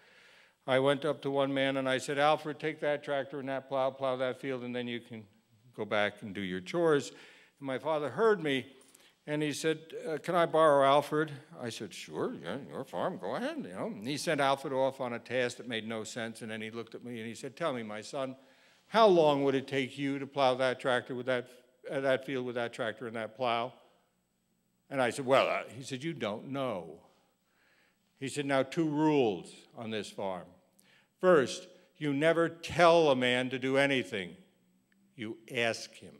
I went up to one man and I said, Alfred, take that tractor and that plow that field, and then you can go back and do your chores. And my father heard me, and he said, can I borrow Alfred? I said, sure, yeah, your farm, go ahead. You know. And he sent Alfred off on a task that made no sense, and then he looked at me and he said, tell me, my son, how long would it take you to plow that tractor with that field with that tractor and that plow? And I said, well, he said, you don't know. He said, now 2 rules on this farm. First, you never tell a man to do anything. You ask him.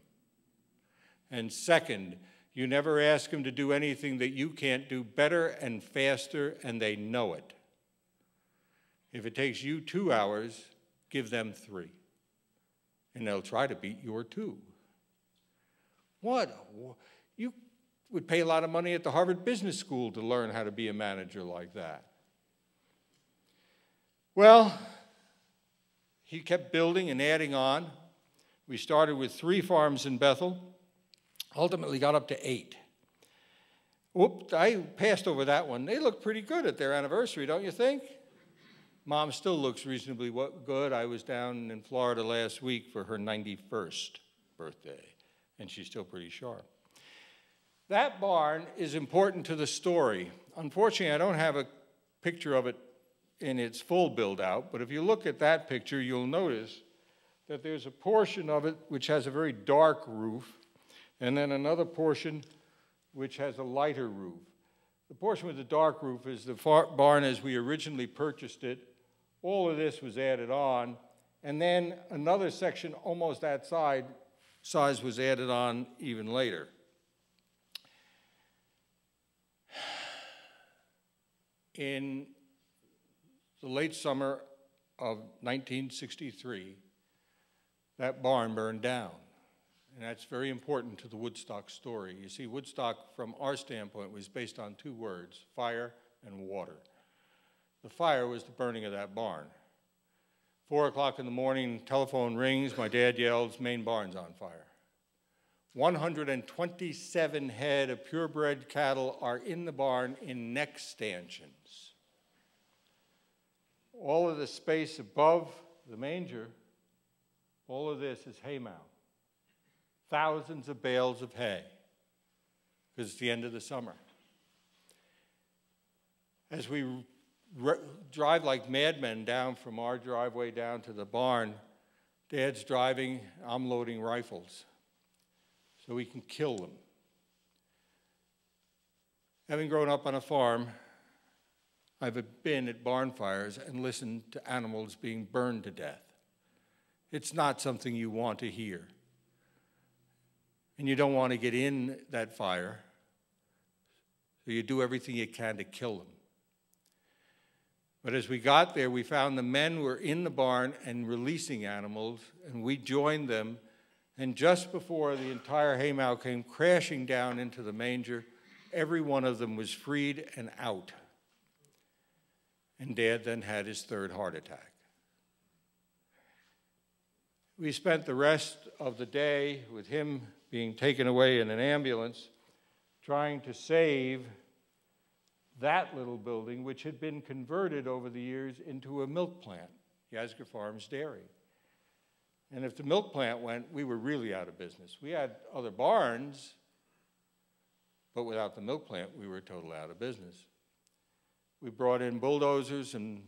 And second, you never ask him to do anything that you can't do better and faster, and they know it. If it takes you 2 hours, give them 3. And they'll try to beat your 2. What? You would pay a lot of money at the Harvard Business School to learn how to be a manager like that. Well, he kept building and adding on. We started with 3 farms in Bethel, ultimately got up to 8. Whoop, I passed over that one. They look pretty good at their anniversary, don't you think? Mom still looks reasonably good. I was down in Florida last week for her 91st birthday, and she's still pretty sharp. That barn is important to the story. Unfortunately, I don't have a picture of it in its full build-out, but if you look at that picture, you'll notice that there's a portion of it which has a very dark roof, and then another portion which has a lighter roof. The portion with the dark roof is the barn as we originally purchased it. All of this was added on, and then another section almost that size was added on even later. In the late summer of 1963, that barn burned down. And that's very important to the Woodstock story. You see, Woodstock, from our standpoint, was based on two words, fire and water. The fire was the burning of that barn. 4 o'clock in the morning, telephone rings, my dad yells, main barn's on fire. 127 head of purebred cattle are in the barn in neck stanchions. All of the space above the manger, all of this is hay mound. Thousands of bales of hay, because it's the end of the summer. As we drive like madmen down from our driveway down to the barn, Dad's driving, I'm loading rifles so we can kill them. Having grown up on a farm, I've been at barn fires and listened to animals being burned to death. It's not something you want to hear. And you don't want to get in that fire, so you do everything you can to kill them. But as we got there, we found the men were in the barn and releasing animals, and we joined them. And just before the entire haymow came crashing down into the manger, every one of them was freed and out. And Dad then had his third heart attack. We spent the rest of the day with him being taken away in an ambulance, trying to save that little building, which had been converted over the years into a milk plant, Yasgur Farms Dairy. And if the milk plant went, we were really out of business. We had other barns, but without the milk plant, we were totally out of business. We brought in bulldozers and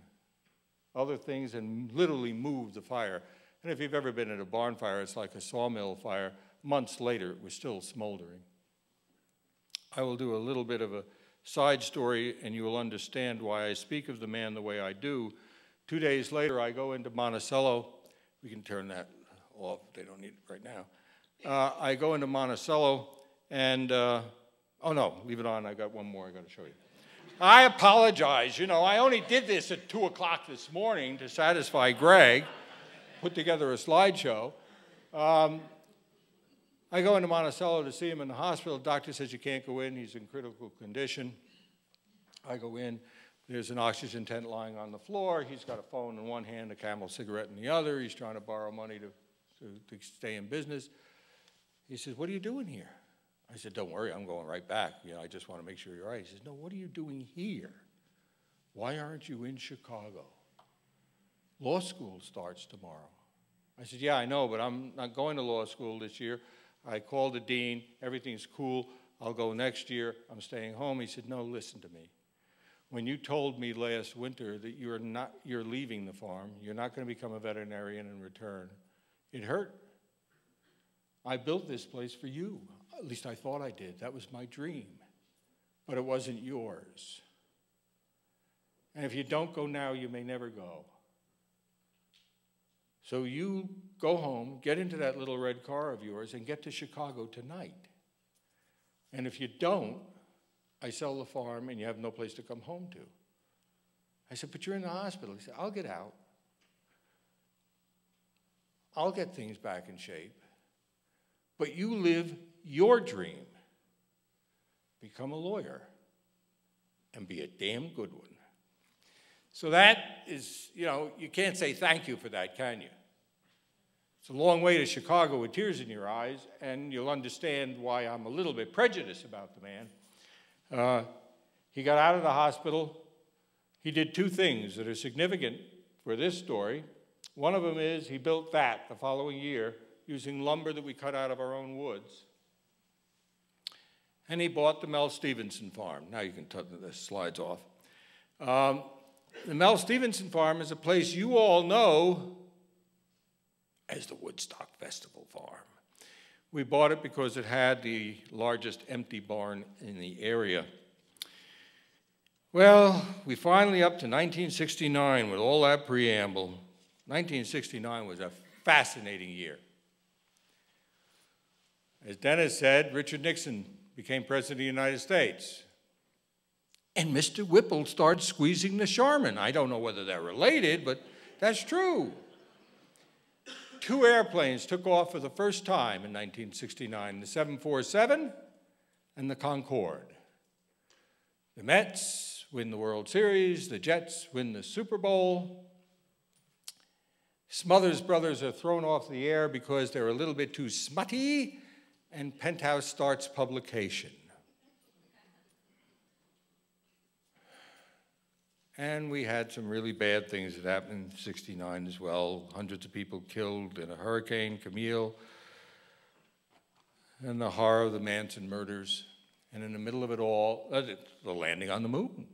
other things and literally moved the fire. And if you've ever been at a barn fire, it's like a sawmill fire. Months later, it was still smoldering. I will do a little bit of a side story, and you will understand why I speak of the man the way I do. 2 days later, I go into Monticello. We can turn that off. They don't need it right now. I go into Monticello, and, oh no, leave it on. I got one more I got to show you. I apologize. You know, I only did this at 2 o'clock this morning to satisfy Greg, put together a slideshow. I go into Monticello to see him in the hospital. The doctor says you can't go in. He's in critical condition. I go in. There's an oxygen tent lying on the floor. He's got a phone in one hand, a Camel cigarette in the other. He's trying to borrow money to stay in business. He says, "What are you doing here?" I said, "Don't worry, I'm going right back. You know, I just want to make sure you're right." He says, "No, what are you doing here? Why aren't you in Chicago? Law school starts tomorrow." I said, "Yeah, I know, but I'm not going to law school this year. I called the dean, everything's cool, I'll go next year, I'm staying home." He said, "No, listen to me. When you told me last winter that you're leaving the farm, you're not going to become a veterinarian in return, it hurt. I built this place for you. At least I thought I did. That was my dream. But it wasn't yours. And if you don't go now, you may never go. So you go home, get into that little red car of yours, and get to Chicago tonight. And if you don't, I sell the farm and you have no place to come home to." I said, "But you're in the hospital." He said, "I'll get out. I'll get things back in shape. But you live your dream. Become a lawyer and be a damn good one." So that is, you know, you can't say thank you for that, can you? It's a long way to Chicago with tears in your eyes, and you'll understand why I'm a little bit prejudiced about the man. He got out of the hospital. He did two things that are significant for this story. One of them is he built that the following year using lumber that we cut out of our own woods. And he bought the Mel Stevenson farm. Now you can turn the slides off. The Mel Stevenson farm is a place you all know as the Woodstock Festival farm. We bought it because it had the largest empty barn in the area. Well, we finally up to 1969 with all that preamble. 1969 was a fascinating year. As Dennis said, Richard Nixon became president of the United States. And Mr. Whipple started squeezing the Charmin. I don't know whether they're related, but That's true. 2 airplanes took off for the first time in 1969, the 747 and the Concorde. The Mets win the World Series, the Jets win the Super Bowl. Smothers Brothers are thrown off the air because they're a little bit too smutty, and Penthouse starts publication. And we had some really bad things that happened in '69 as well. Hundreds of people killed in a hurricane, Camille, and the horror of the Manson murders. And in the middle of it all, the landing on the moon.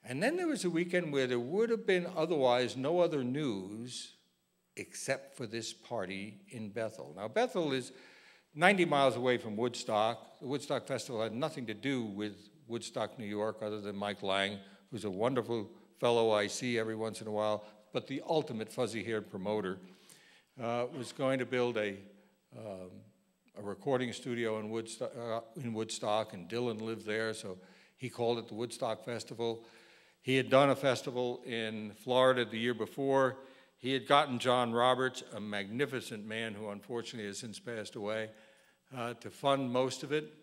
And then there was a weekend where there would have been otherwise no other news except for this party in Bethel. Now, Bethel is 90 miles away from Woodstock. The Woodstock Festival had nothing to do with Woodstock, New York, other than Mike Lang, who's a wonderful fellow I see every once in a while, but the ultimate fuzzy-haired promoter, was going to build a recording studio in Woodstock, and Dylan lived there, so he called it the Woodstock Festival. He had done a festival in Florida the year before. He had gotten John Roberts, a magnificent man who unfortunately has since passed away, to fund most of it.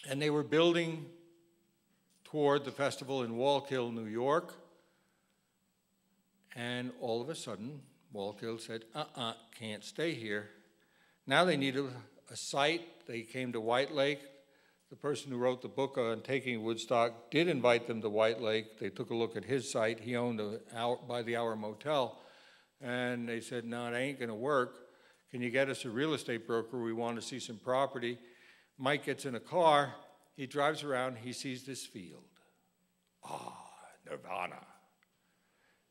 And they were building toward the festival in Wallkill, New York. And all of a sudden, Wallkill said, can't stay here. Now they needed a site. They came to White Lake. The person who wrote the book on taking Woodstock did invite them to White Lake. They took a look at his site. He owned a by-the-hour motel. And they said, no, it ain't going to work. Can you get us a real estate broker? We want to see some property. Mike gets in a car. He drives around. He sees this field. Nirvana.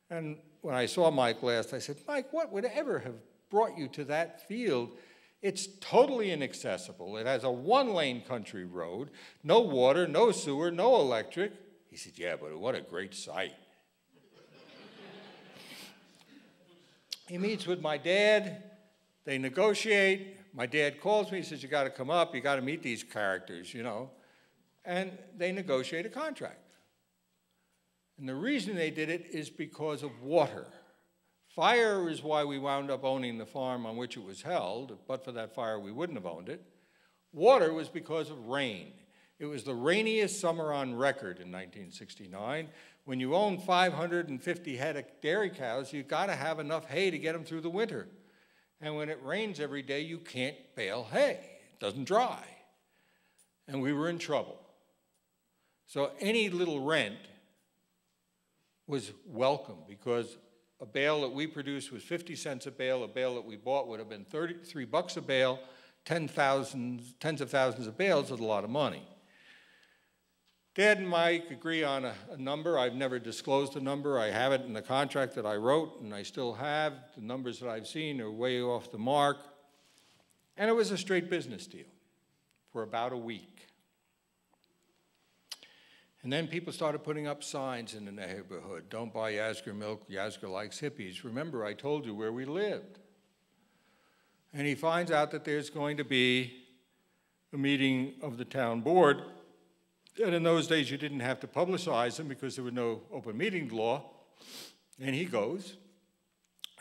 And when I saw Mike last, I said, Mike, what would ever have brought you to that field? It's totally inaccessible. It has a 1-lane country road, no water, no sewer, no electric. He said, yeah, but what a great site. He meets with my dad. They negotiate. My dad calls me. He says, you got to come up. You got to meet these characters, you know. And they negotiate a contract. And the reason they did it is because of water. Fire is why we wound up owning the farm on which it was held, but for that fire we wouldn't have owned it. Water was because of rain. It was the rainiest summer on record in 1969. When you own 550 head of dairy cows, you've got to have enough hay to get them through the winter. And when it rains every day, you can't bale hay. It doesn't dry. And we were in trouble. So any little rent was welcome because a bale that we produced was 50 cents a bale. A bale that we bought would have been $33 a bale. Tens of thousands of bales is a lot of money. Dad and Mike agree on a number. I've never disclosed the number. I have it in the contract that I wrote, and I still have. The numbers that I've seen are way off the mark. And it was a straight business deal for about a week. And then people started putting up signs in the neighborhood. Don't buy Yasgur milk. Yasgur likes hippies. Remember, I told you where we lived. And he finds out that there's going to be a meeting of the town board. And in those days, you didn't have to publicize them because there was no open meeting law. And he goes.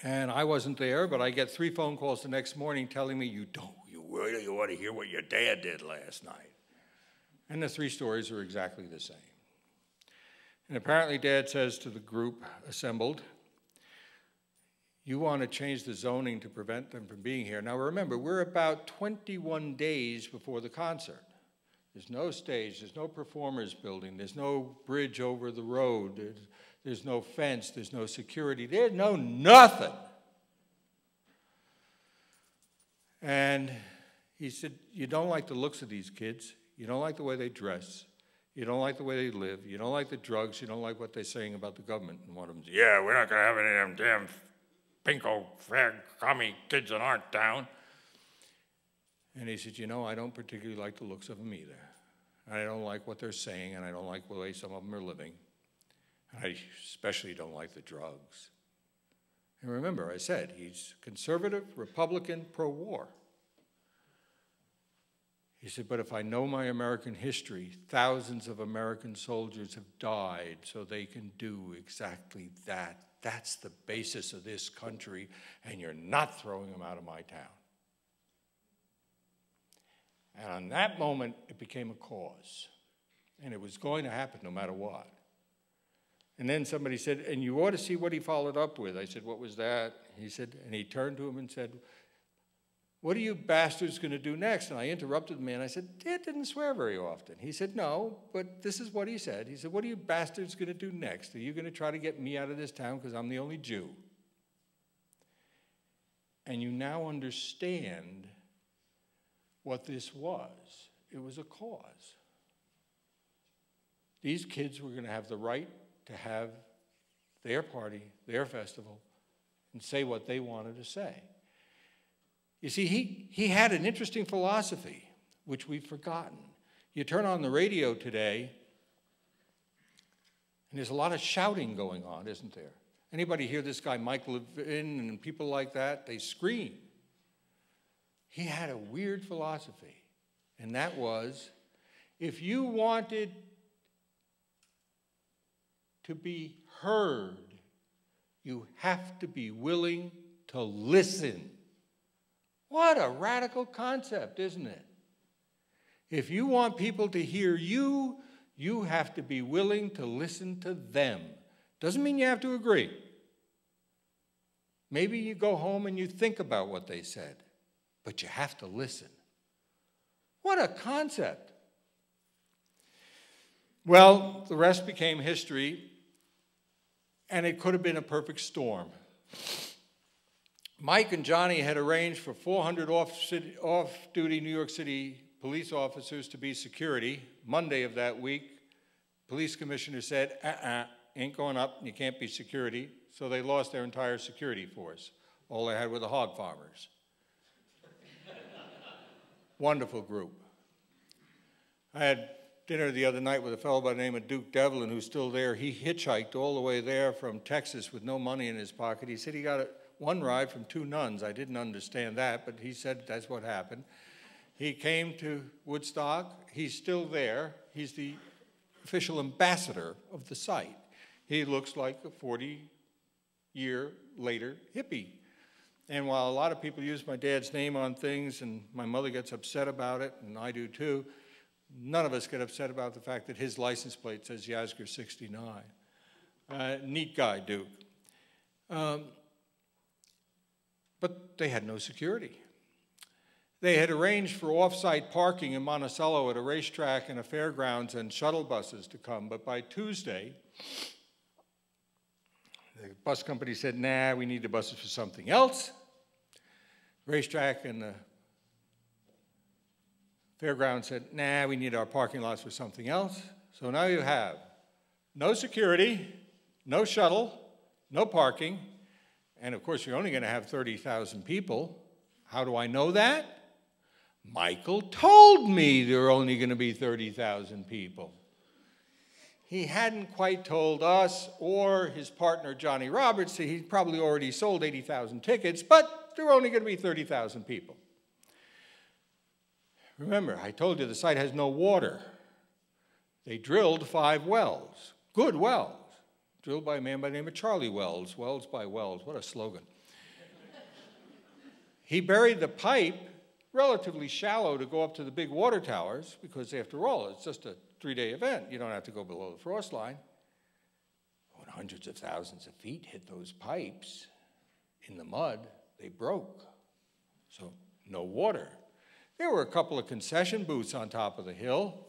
And I wasn't there, but I get 3 phone calls the next morning telling me, you really ought to hear what your dad did last night. And the 3 stories are exactly the same. And apparently Dad says to the group assembled, you want to change the zoning to prevent them from being here. Now remember, we're about 21 days before the concert. There's no stage, there's no performers building, there's no bridge over the road, there's no fence, there's no security, there's no nothing. And he said, you don't like the looks of these kids, you don't like the way they dress, you don't like the way they live, you don't like the drugs, you don't like what they're saying about the government. And one of them said, yeah, we're not going to have any of them damn pinko, fag, commie kids in our town. And he said, you know, I don't particularly like the looks of them either. I don't like what they're saying, and I don't like the way some of them are living. And I especially don't like the drugs. And remember, I said, he's conservative, Republican, pro-war. He said, but if I know my American history, thousands of American soldiers have died so they can do exactly that. That's the basis of this country, and you're not throwing them out of my town. And on that moment, it became a cause. And it was going to happen no matter what. And then somebody said, and you ought to see what he followed up with. I said, what was that? He said, and he turned to him and said, what are you bastards going to do next? And I interrupted the man. I said, Dad didn't swear very often. He said, no, but this is what he said. He said, what are you bastards going to do next? Are you going to try to get me out of this town because I'm the only Jew? And you now understand what this was. It was a cause. These kids were going to have the right to have their party, their festival, and say what they wanted to say. You see, he had an interesting philosophy, which we've forgotten. You turn on the radio today, and there's a lot of shouting going on, isn't there? Anybody hear this guy Mike Levin and people like that? They scream. He had a weird philosophy, and that was, if you wanted to be heard, you have to be willing to listen. What a radical concept, isn't it? If you want people to hear you, you have to be willing to listen to them. Doesn't mean you have to agree. Maybe you go home and you think about what they said, but you have to listen. What a concept. Well, the rest became history, and it could have been a perfect storm. Mike and Johnny had arranged for 400 off-duty New York City police officers to be security. Monday of that week, police commissioner said, ain't going up, and you can't be security. So they lost their entire security force. All they had were the hog farmers. Wonderful group. I had dinner the other night with a fellow by the name of Duke Devlin, who's still there. He hitchhiked all the way there from Texas with no money in his pocket. He said he got one ride from two nuns. I didn't understand that, but he said that's what happened. He came to Woodstock. He's still there. He's the official ambassador of the site. He looks like a 40-year later hippie. And while a lot of people use my dad's name on things, and my mother gets upset about it, and I do too, none of us get upset about the fact that his license plate says Yasgur 69. Neat guy, Duke. But they had no security. They had arranged for off-site parking in Monticello at a racetrack and a fairgrounds and shuttle buses to come, but by Tuesday, the bus company said, nah, we need the buses for something else. Racetrack and the fairground said, nah, we need our parking lots for something else. So now you have no security, no shuttle, no parking, and of course you're only going to have 30,000 people. How do I know that? Michael told me there are only going to be 30,000 people. He hadn't quite told us or his partner Johnny Roberts. He probably already sold 80,000 tickets, but there were only going to be 30,000 people. Remember, I told you the site has no water. They drilled 5 wells, good wells, drilled by a man by the name of Charlie Wells. Wells by Wells, what a slogan. He buried the pipe relatively shallow to go up to the big water towers, because after all, it's just a 3-day event. You don't have to go below the frost line. When hundreds of thousands of feet hit those pipes in the mud, they broke. So no water. There were a couple of concession booths on top of the hill,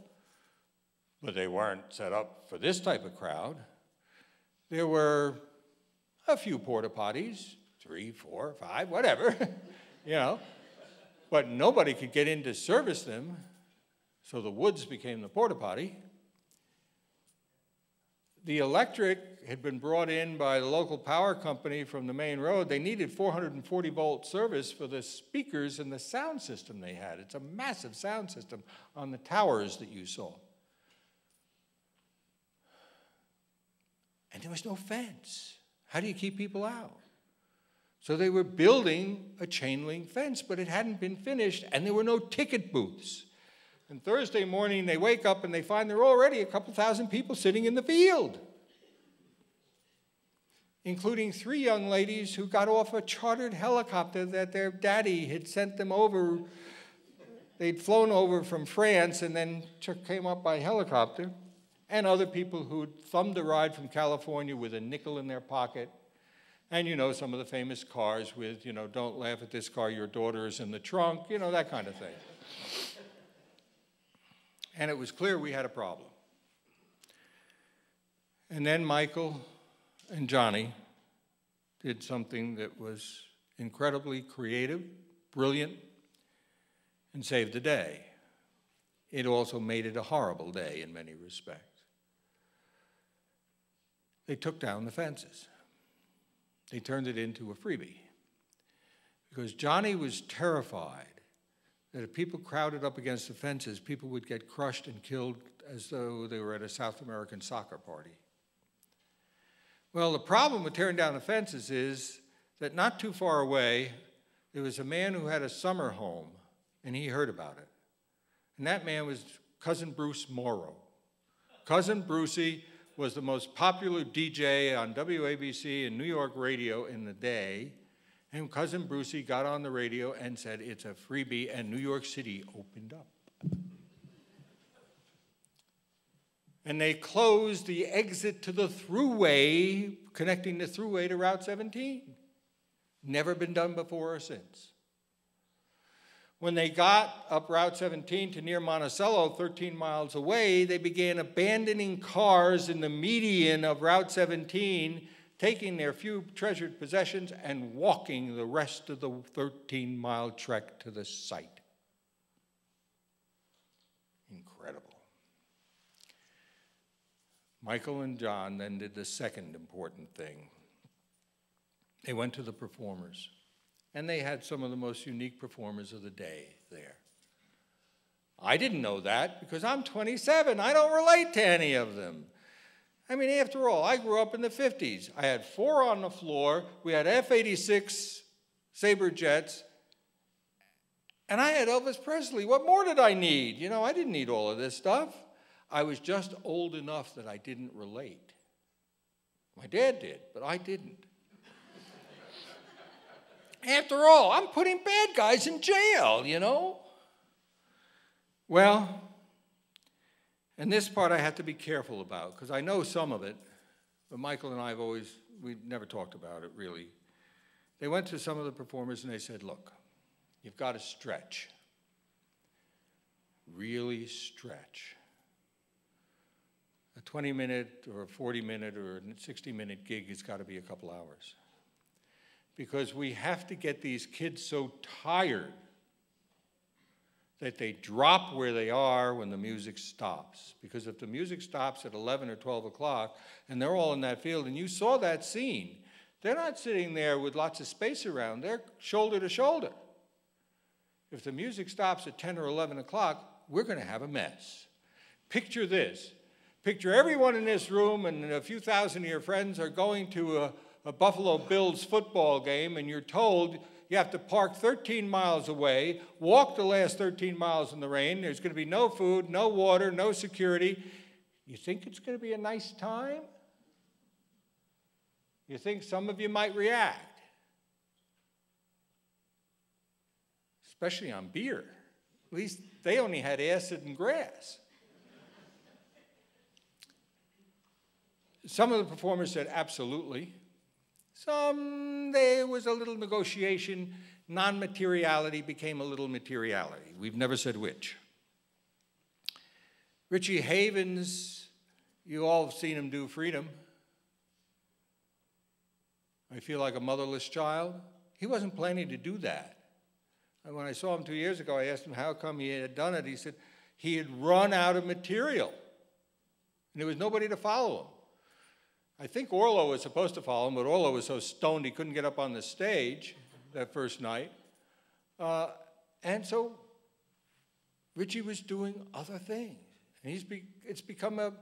but they weren't set up for this type of crowd. There were a few porta potties, 3, 4, 5, whatever, you know, but nobody could get in to service them, so the woods became the porta potty. The electric had been brought in by the local power company from the main road. They needed 440-volt service for the speakers and the sound system they had. It's a massive sound system on the towers that you saw. And there was no fence. How do you keep people out? So they were building a chain link fence, but it hadn't been finished, and there were no ticket booths. And Thursday morning, they wake up and they find there are already a couple thousand people sitting in the field, including 3 young ladies who got off a chartered helicopter that their daddy had sent them over. They'd flown over from France and then came up by helicopter, and other people who'd thumbed a ride from California with a nickel in their pocket. And you know, some of the famous cars with, you know, don't laugh at this car, your daughter is in the trunk, you know, that kind of thing. And it was clear we had a problem. And then Michael and Johnny did something that was incredibly creative, brilliant, and saved the day. It also made it a horrible day in many respects. They took down the fences. They turned it into a freebie. Because Johnny was terrified that if people crowded up against the fences, people would get crushed and killed as though they were at a South American soccer party. Well, the problem with tearing down the fences is that not too far away, there was a man who had a summer home, and he heard about it. And that man was Cousin Bruce Morrow. Cousin Brucey was the most popular DJ on WABC and New York radio in the day. And Cousin Brucey got on the radio and said, it's a freebie, and New York City opened up. And they closed the exit to the thruway, connecting the thruway to Route 17. Never been done before or since. When they got up Route 17 to near Monticello, 13 miles away, they began abandoning cars in the median of Route 17, taking their few treasured possessions and walking the rest of the 13-mile trek to the site. Incredible. Michael and John then did the second important thing. They went to the performers, and they had some of the most unique performers of the day there. I didn't know that because I'm 27. I don't relate to any of them. I mean, after all, I grew up in the 50s. I had 4 on the floor. We had F-86 Sabre jets, and I had Elvis Presley. What more did I need? You know, I didn't need all of this stuff. I was just old enough that I didn't relate. My dad did, but I didn't. After all, I'm putting bad guys in jail, you know? Well, and this part I have to be careful about, because I know some of it, but Michael and I we never talked about it, really. They went to some of the performers and they said, look, you've got to stretch. Really stretch. A 20-minute or a 40-minute or a 60-minute gig has got to be a couple hours. Because we have to get these kids so tired that they drop where they are when the music stops. Because if the music stops at 11 or 12 o'clock and they're all in that field, and you saw that scene, they're not sitting there with lots of space around. They're shoulder to shoulder. If the music stops at 10 or 11 o'clock, we're going to have a mess. Picture this. Picture everyone in this room and a few thousand of your friends are going to a Buffalo Bills football game, and you're told you have to park 13 miles away, walk the last 13 miles in the rain. There's going to be no food, no water, no security. You think it's going to be a nice time? You think some of you might react, especially on beer. At least they only had acid and grass. Some of the performers said absolutely. Some, there was a little negotiation. Non-materiality became a little materiality. We've never said which. Richie Havens, you all have seen him do Freedom. I feel like a motherless child. He wasn't planning to do that. And when I saw him 2 years ago, I asked him how come he had done it. He said he had run out of material, and there was nobody to follow him. I think Orlo was supposed to follow him, but Orlo was so stoned he couldn't get up on the stage that first night. And so Richie was doing other things. And it's become a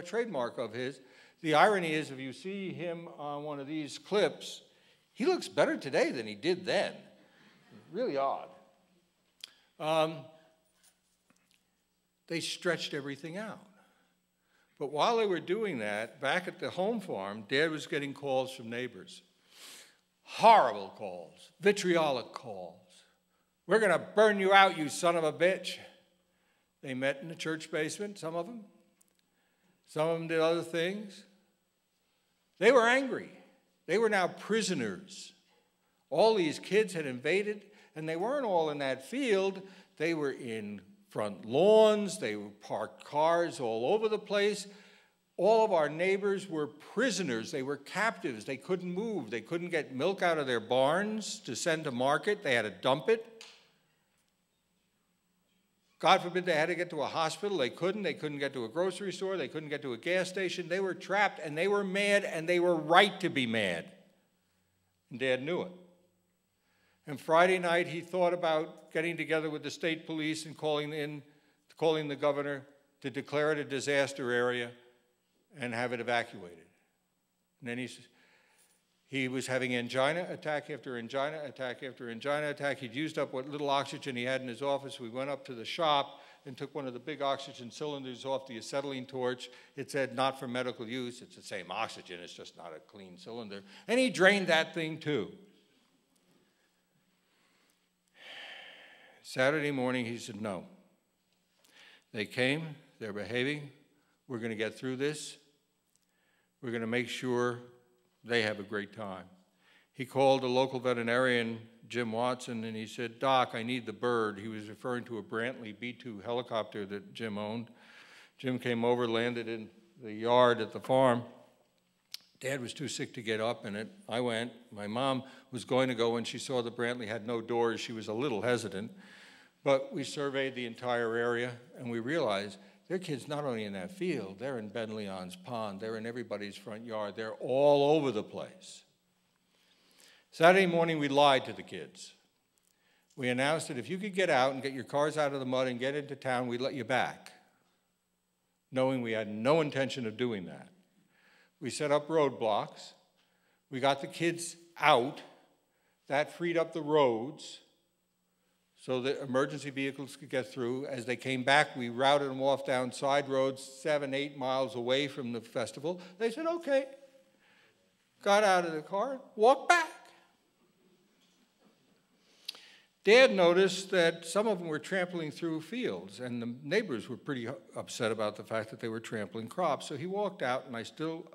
trademark of his. The irony is, if you see him on one of these clips, he looks better today than he did then. Really odd. they stretched everything out. But while they were doing that, back at the home farm, Dad was getting calls from neighbors. Horrible calls, vitriolic calls. We're going to burn you out, you son of a bitch. They met in the church basement, some of them. Some of them did other things. They were angry. They were now prisoners. All these kids had invaded, and they weren't all in that field. They were in front lawns. They were parked cars all over the place. All of our neighbors were prisoners. They were captives. They couldn't move. They couldn't get milk out of their barns to send to market. They had to dump it. God forbid they had to get to a hospital. They couldn't. They couldn't get to a grocery store. They couldn't get to a gas station. They were trapped, and they were mad, and they were right to be mad. And Dad knew it. And Friday night, he thought about getting together with the state police and calling the governor to declare it a disaster area and have it evacuated. And then he was having angina attack after angina attack after angina attack. He'd used up what little oxygen he had in his office. We went up to the shop and took one of the big oxygen cylinders off the acetylene torch. It said, not for medical use. It's the same oxygen. It's just not a clean cylinder. And he drained that thing too. Saturday morning, he said, no. They came. They're behaving. We're going to get through this. We're going to make sure they have a great time. He called a local veterinarian, Jim Watson, and he said, Doc, I need the bird. He was referring to a Brantley B-2 helicopter that Jim owned. Jim came over, landed in the yard at the farm. Dad was too sick to get up in it. I went. My mom was going to go when she saw the Brantley had no doors. She was a little hesitant. But we surveyed the entire area, and we realized their kids not only in that field, they're in Ben Leon's pond, they're in everybody's front yard, they're all over the place. Saturday morning, we lied to the kids. We announced that if you could get out and get your cars out of the mud and get into town, we'd let you back, knowing we had no intention of doing that. We set up roadblocks. We got the kids out. That freed up the roads so that emergency vehicles could get through. As they came back, we routed them off down side roads 7, 8 miles away from the festival. They said, okay. Got out of the car, walked back. Dad noticed that some of them were trampling through fields, and the neighbors were pretty upset about the fact that they were trampling crops. So he walked out, and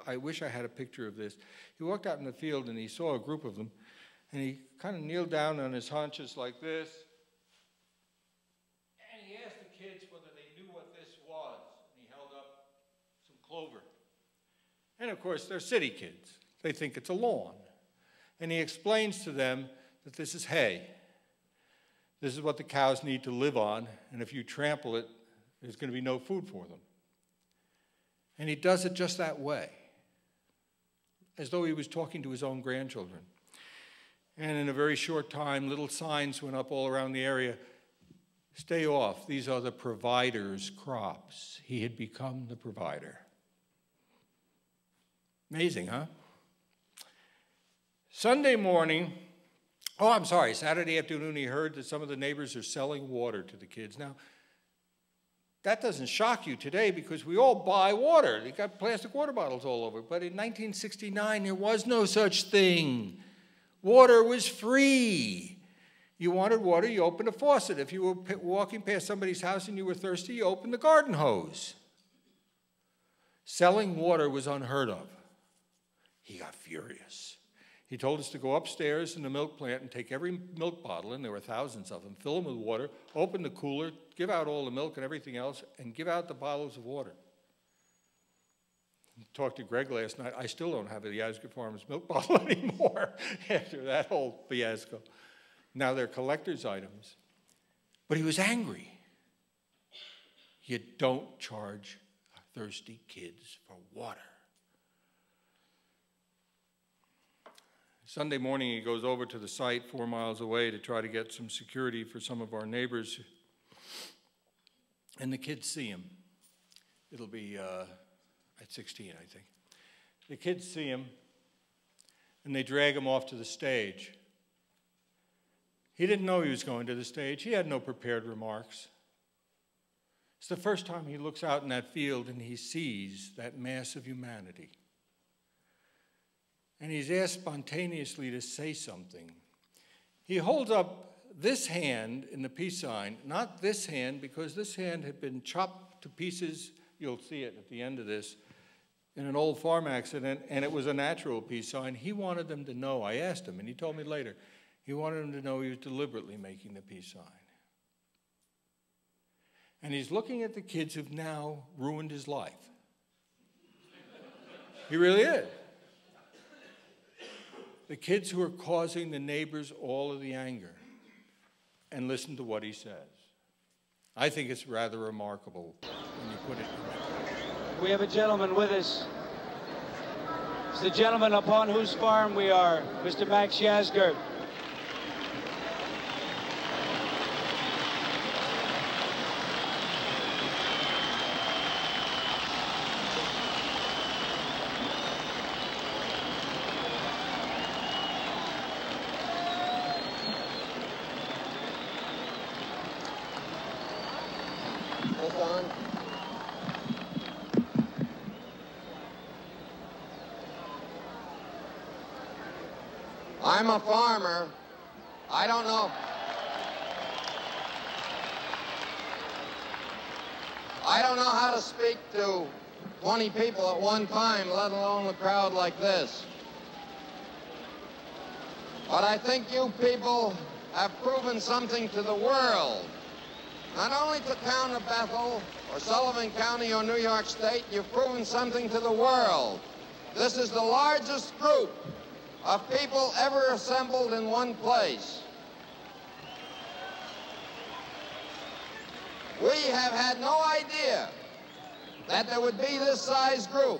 I wish I had a picture of this. He walked out in the field, and he saw a group of them, and he kind of kneeled down on his haunches like this. Kids whether they knew what this was, and he held up some clover. And of course, they're city kids. They think it's a lawn. And he explains to them that this is hay. This is what the cows need to live on, and if you trample it, there's going to be no food for them. And he does it just that way, as though he was talking to his own grandchildren. And in a very short time, little signs went up all around the area. Stay off. These are the provider's crops. He had become the provider. Amazing, huh? Saturday afternoon, he heard that some of the neighbors are selling water to the kids. Now, that doesn't shock you today because we all buy water. They got plastic water bottles all over. But in 1969, there was no such thing. Water was free. You wanted water, you opened a faucet. If you were walking past somebody's house and you were thirsty, you opened the garden hose. Selling water was unheard of. He got furious. He told us to go upstairs in the milk plant and take every milk bottle, and there were thousands of them, fill them with water, open the cooler, give out all the milk and everything else, and give out the bottles of water. I talked to Greg last night. I still don't have a Yasgur Farms milk bottle anymore after that whole fiasco. Now they're collector's items. But he was angry. You don't charge thirsty kids for water. Sunday morning, he goes over to the site 4 miles away to try to get some security for some of our neighbors. And the kids see him. It'll be at 16, I think. The kids see him, and they drag him off to the stage. He didn't know he was going to the stage. He had no prepared remarks. It's the first time he looks out in that field and he sees that mass of humanity. And he's asked spontaneously to say something. He holds up this hand in the peace sign, not this hand, because this hand had been chopped to pieces. You'll see it at the end of this, in an old farm accident, and it was a natural peace sign. He wanted them to know, I asked him, and he told me later, he wanted them to know he was deliberately making the peace sign. And he's looking at the kids who've now ruined his life. He really is. The kids who are causing the neighbors all of the anger. And listen to what he says. I think it's rather remarkable when you put it in that way. We have a gentleman with us. It's the gentleman upon whose farm we are, Mr. Max Yasgur. I'm a farmer. I don't know. I don't know how to speak to 20 people at one time, let alone a crowd like this. But I think you people have proven something to the world. Not only to the town of Bethel or Sullivan County or New York State, you've proven something to the world. This is the largest group of people ever assembled in one place. We have had no idea that there would be this size group.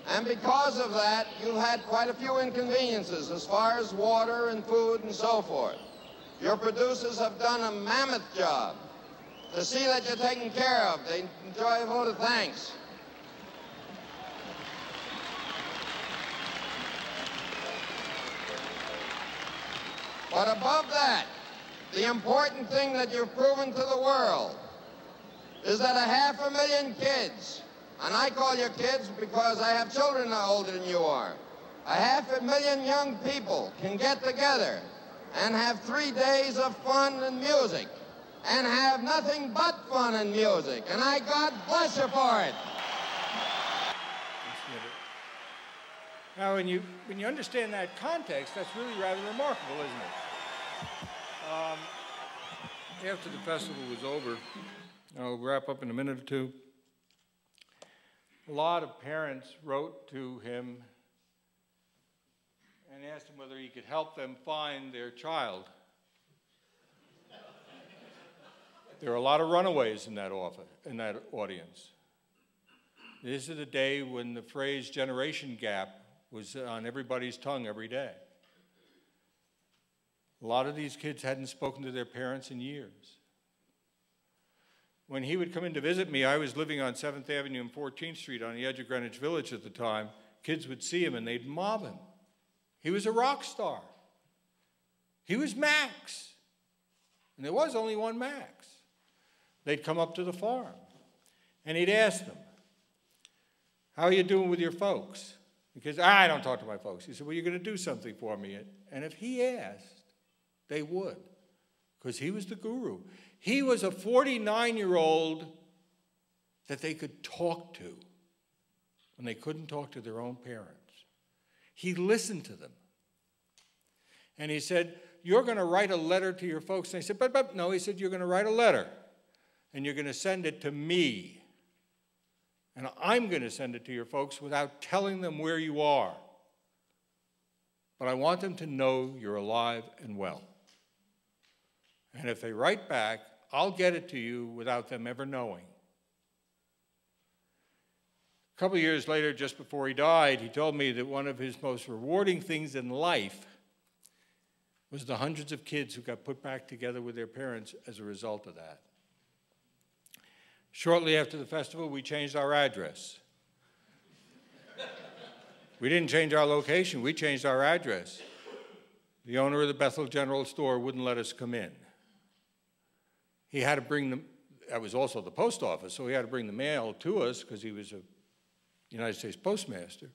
And because of that, you've had quite a few inconveniences as far as water and food and so forth. Your producers have done a mammoth job to see that you're taken care of. They enjoy a vote of thanks. But above that, the important thing that you've proven to the world is that 500,000 kids, and I call you kids because I have children older than you are, 500,000 young people can get together and have 3 days of fun and music, and have nothing but fun and music, and God bless you for it. Now, when you understand that context, that's really rather remarkable, isn't it? After the festival was over, I'll wrap up in a minute or two, a lot of parents wrote to him and asked him whether he could help them find their child. There are a lot of runaways in that audience. This is the day when the phrase generation gap was on everybody's tongue every day. A lot of these kids hadn't spoken to their parents in years. When he would come in to visit me, I was living on 7th Avenue and 14th Street on the edge of Greenwich Village at the time. Kids would see him and they'd mob him. He was a rock star. He was Max. And there was only one Max. They'd come up to the farm and he'd ask them, "How are you doing with your folks?" Because I don't talk to my folks. He said, "Well, you're going to do something for me." And if he asked, they would, because he was the guru. He was a 49-year-old that they could talk to when they couldn't talk to their own parents. He listened to them. And he said, "You're going to write a letter to your folks." And they said, but no. He said, "You're going to write a letter, and you're going to send it to me. And I'm going to send it to your folks without telling them where you are. But I want them to know you're alive and well. And if they write back, I'll get it to you without them ever knowing." A couple of years later, just before he died, he told me that one of his most rewarding things in life was the hundreds of kids who got put back together with their parents as a result of that. Shortly after the festival, we changed our address. We didn't change our location, we changed our address. The owner of the Bethel General Store wouldn't let us come in. He had to bring them, that was also the post office, so he had to bring the mail to us because he was a United States postmaster.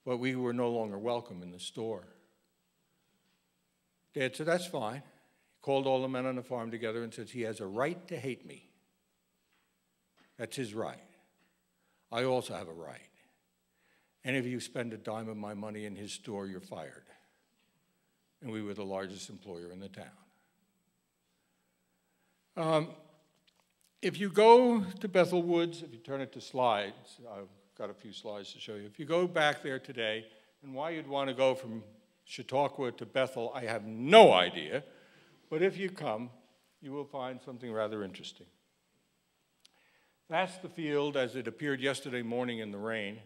But we were no longer welcome in the store. Dad said, that's fine. He called all the men on the farm together and said, he has a right to hate me. That's his right. I also have a right. And if you spend a dime of my money in his store, you're fired. And we were the largest employer in the town. If you go to Bethel Woods, if you turn it to slides, I've got a few slides to show you. If you go back there today, and why you'd want to go from Chautauqua to Bethel, I have no idea. But if you come, you will find something rather interesting. That's the field as it appeared yesterday morning in the rain.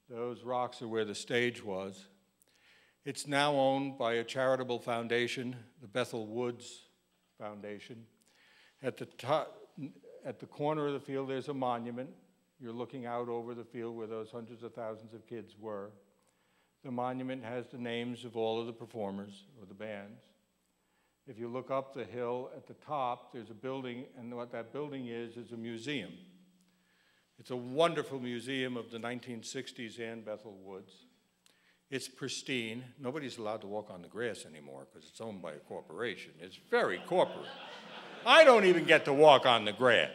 Those rocks are where the stage was. It's now owned by a charitable foundation, the Bethel Woods Foundation. At the corner of the field, there's a monument. You're looking out over the field where those hundreds of thousands of kids were. The monument has the names of all of the performers or the bands. If you look up the hill at the top, there's a building, and what that building is a museum. It's a wonderful museum of the 1960s and Bethel Woods. It's pristine. Nobody's allowed to walk on the grass anymore because it's owned by a corporation. It's very corporate. I don't even get to walk on the grass.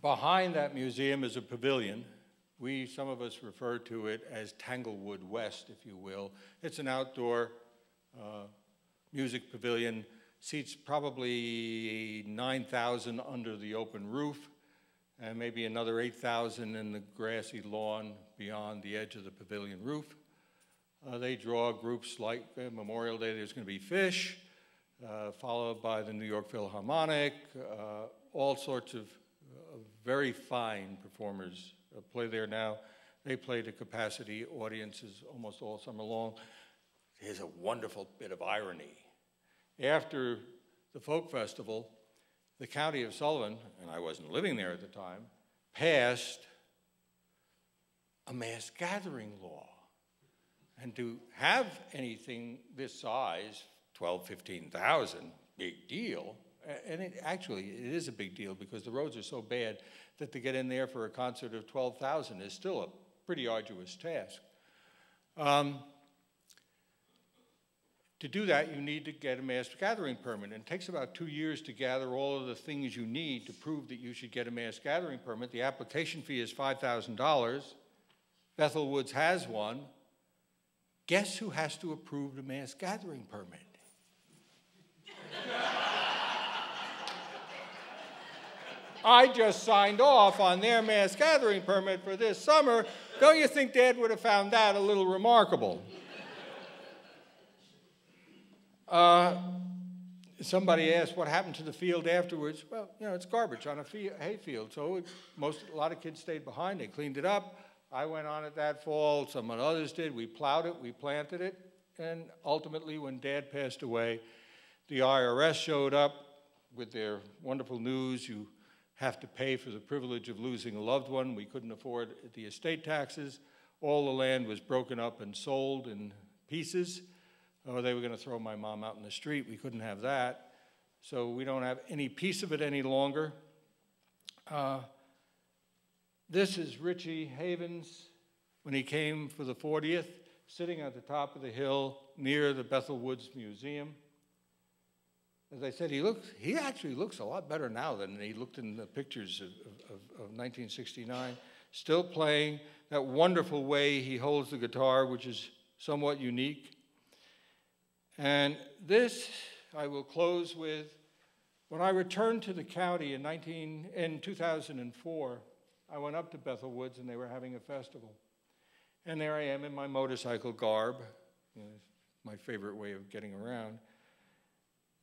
Behind that museum is a pavilion. Some of us refer to it as Tanglewood West, if you will. It's an outdoor music pavilion, seats probably 9,000 under the open roof, and maybe another 8,000 in the grassy lawn beyond the edge of the pavilion roof. They draw groups like Memorial Day, there's going to be Fish, followed by the New York Philharmonic, all sorts of very fine performers play there now. They play to capacity audiences almost all summer long. There's a wonderful bit of irony. After the folk festival, the county of Sullivan, and I wasn't living there at the time, passed a mass gathering law. And to have anything this size, 12, 15,000, big deal. And it is a big deal because the roads are so bad that to get in there for a concert of 12,000 is still a pretty arduous task. To do that, you need to get a mass gathering permit. And it takes about 2 years to gather all of the things you need to prove that you should get a mass gathering permit. The application fee is $5,000. Bethel Woods has one. Guess who has to approve the mass gathering permit? I just signed off on their mass gathering permit for this summer. Don't you think Dad would have found that a little remarkable? Somebody asked what happened to the field afterwards. Well, you know, it's garbage on a hay field, so a lot of kids stayed behind. They cleaned it up. I went on it that fall. Some others did. We plowed it. We planted it. And ultimately, when Dad passed away, the IRS showed up with their wonderful news. You have to pay for the privilege of losing a loved one. We couldn't afford the estate taxes. All the land was broken up and sold in pieces. Oh, they were going to throw my mom out in the street. We couldn't have that. So we don't have any piece of it any longer. This is Richie Havens when he came for the 40th, sitting at the top of the hill near the Bethel Woods Museum. As I said, he actually looks a lot better now than he looked in the pictures of 1969. Still playing that wonderful way he holds the guitar, which is somewhat unique. And this, I will close with, when I returned to the county in 2004, I went up to Bethel Woods and they were having a festival. And there I am in my motorcycle garb, you know, my favorite way of getting around.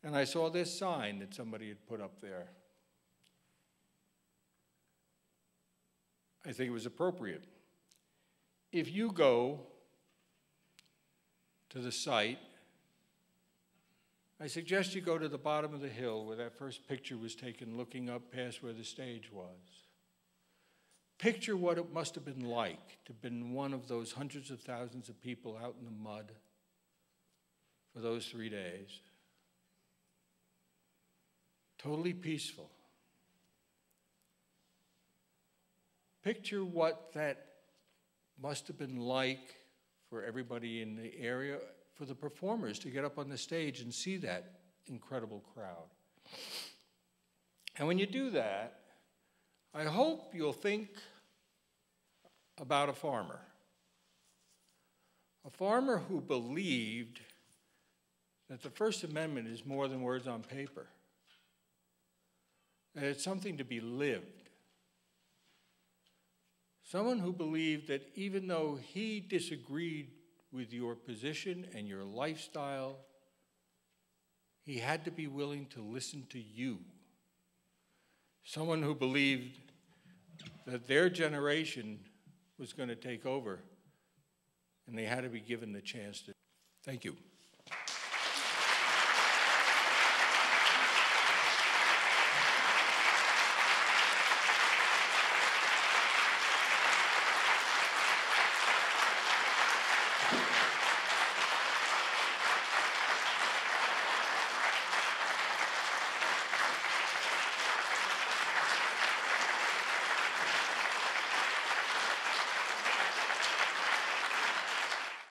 And I saw this sign that somebody had put up there. I think it was appropriate. If you go to the site, I suggest you go to the bottom of the hill where that first picture was taken, looking up past where the stage was. Picture what it must have been like to have been one of those hundreds of thousands of people out in the mud for those 3 days. totally peaceful. Picture what that must have been like for everybody in the area, for the performers to get up on the stage and see that incredible crowd. And when you do that, I hope you'll think about a farmer who believed that the First Amendment is more than words on paper, that it's something to be lived. Someone who believed that even though he disagreed with your position and your lifestyle, he had to be willing to listen to you. Someone who believed that their generation was going to take over and they had to be given the chance to. Thank you.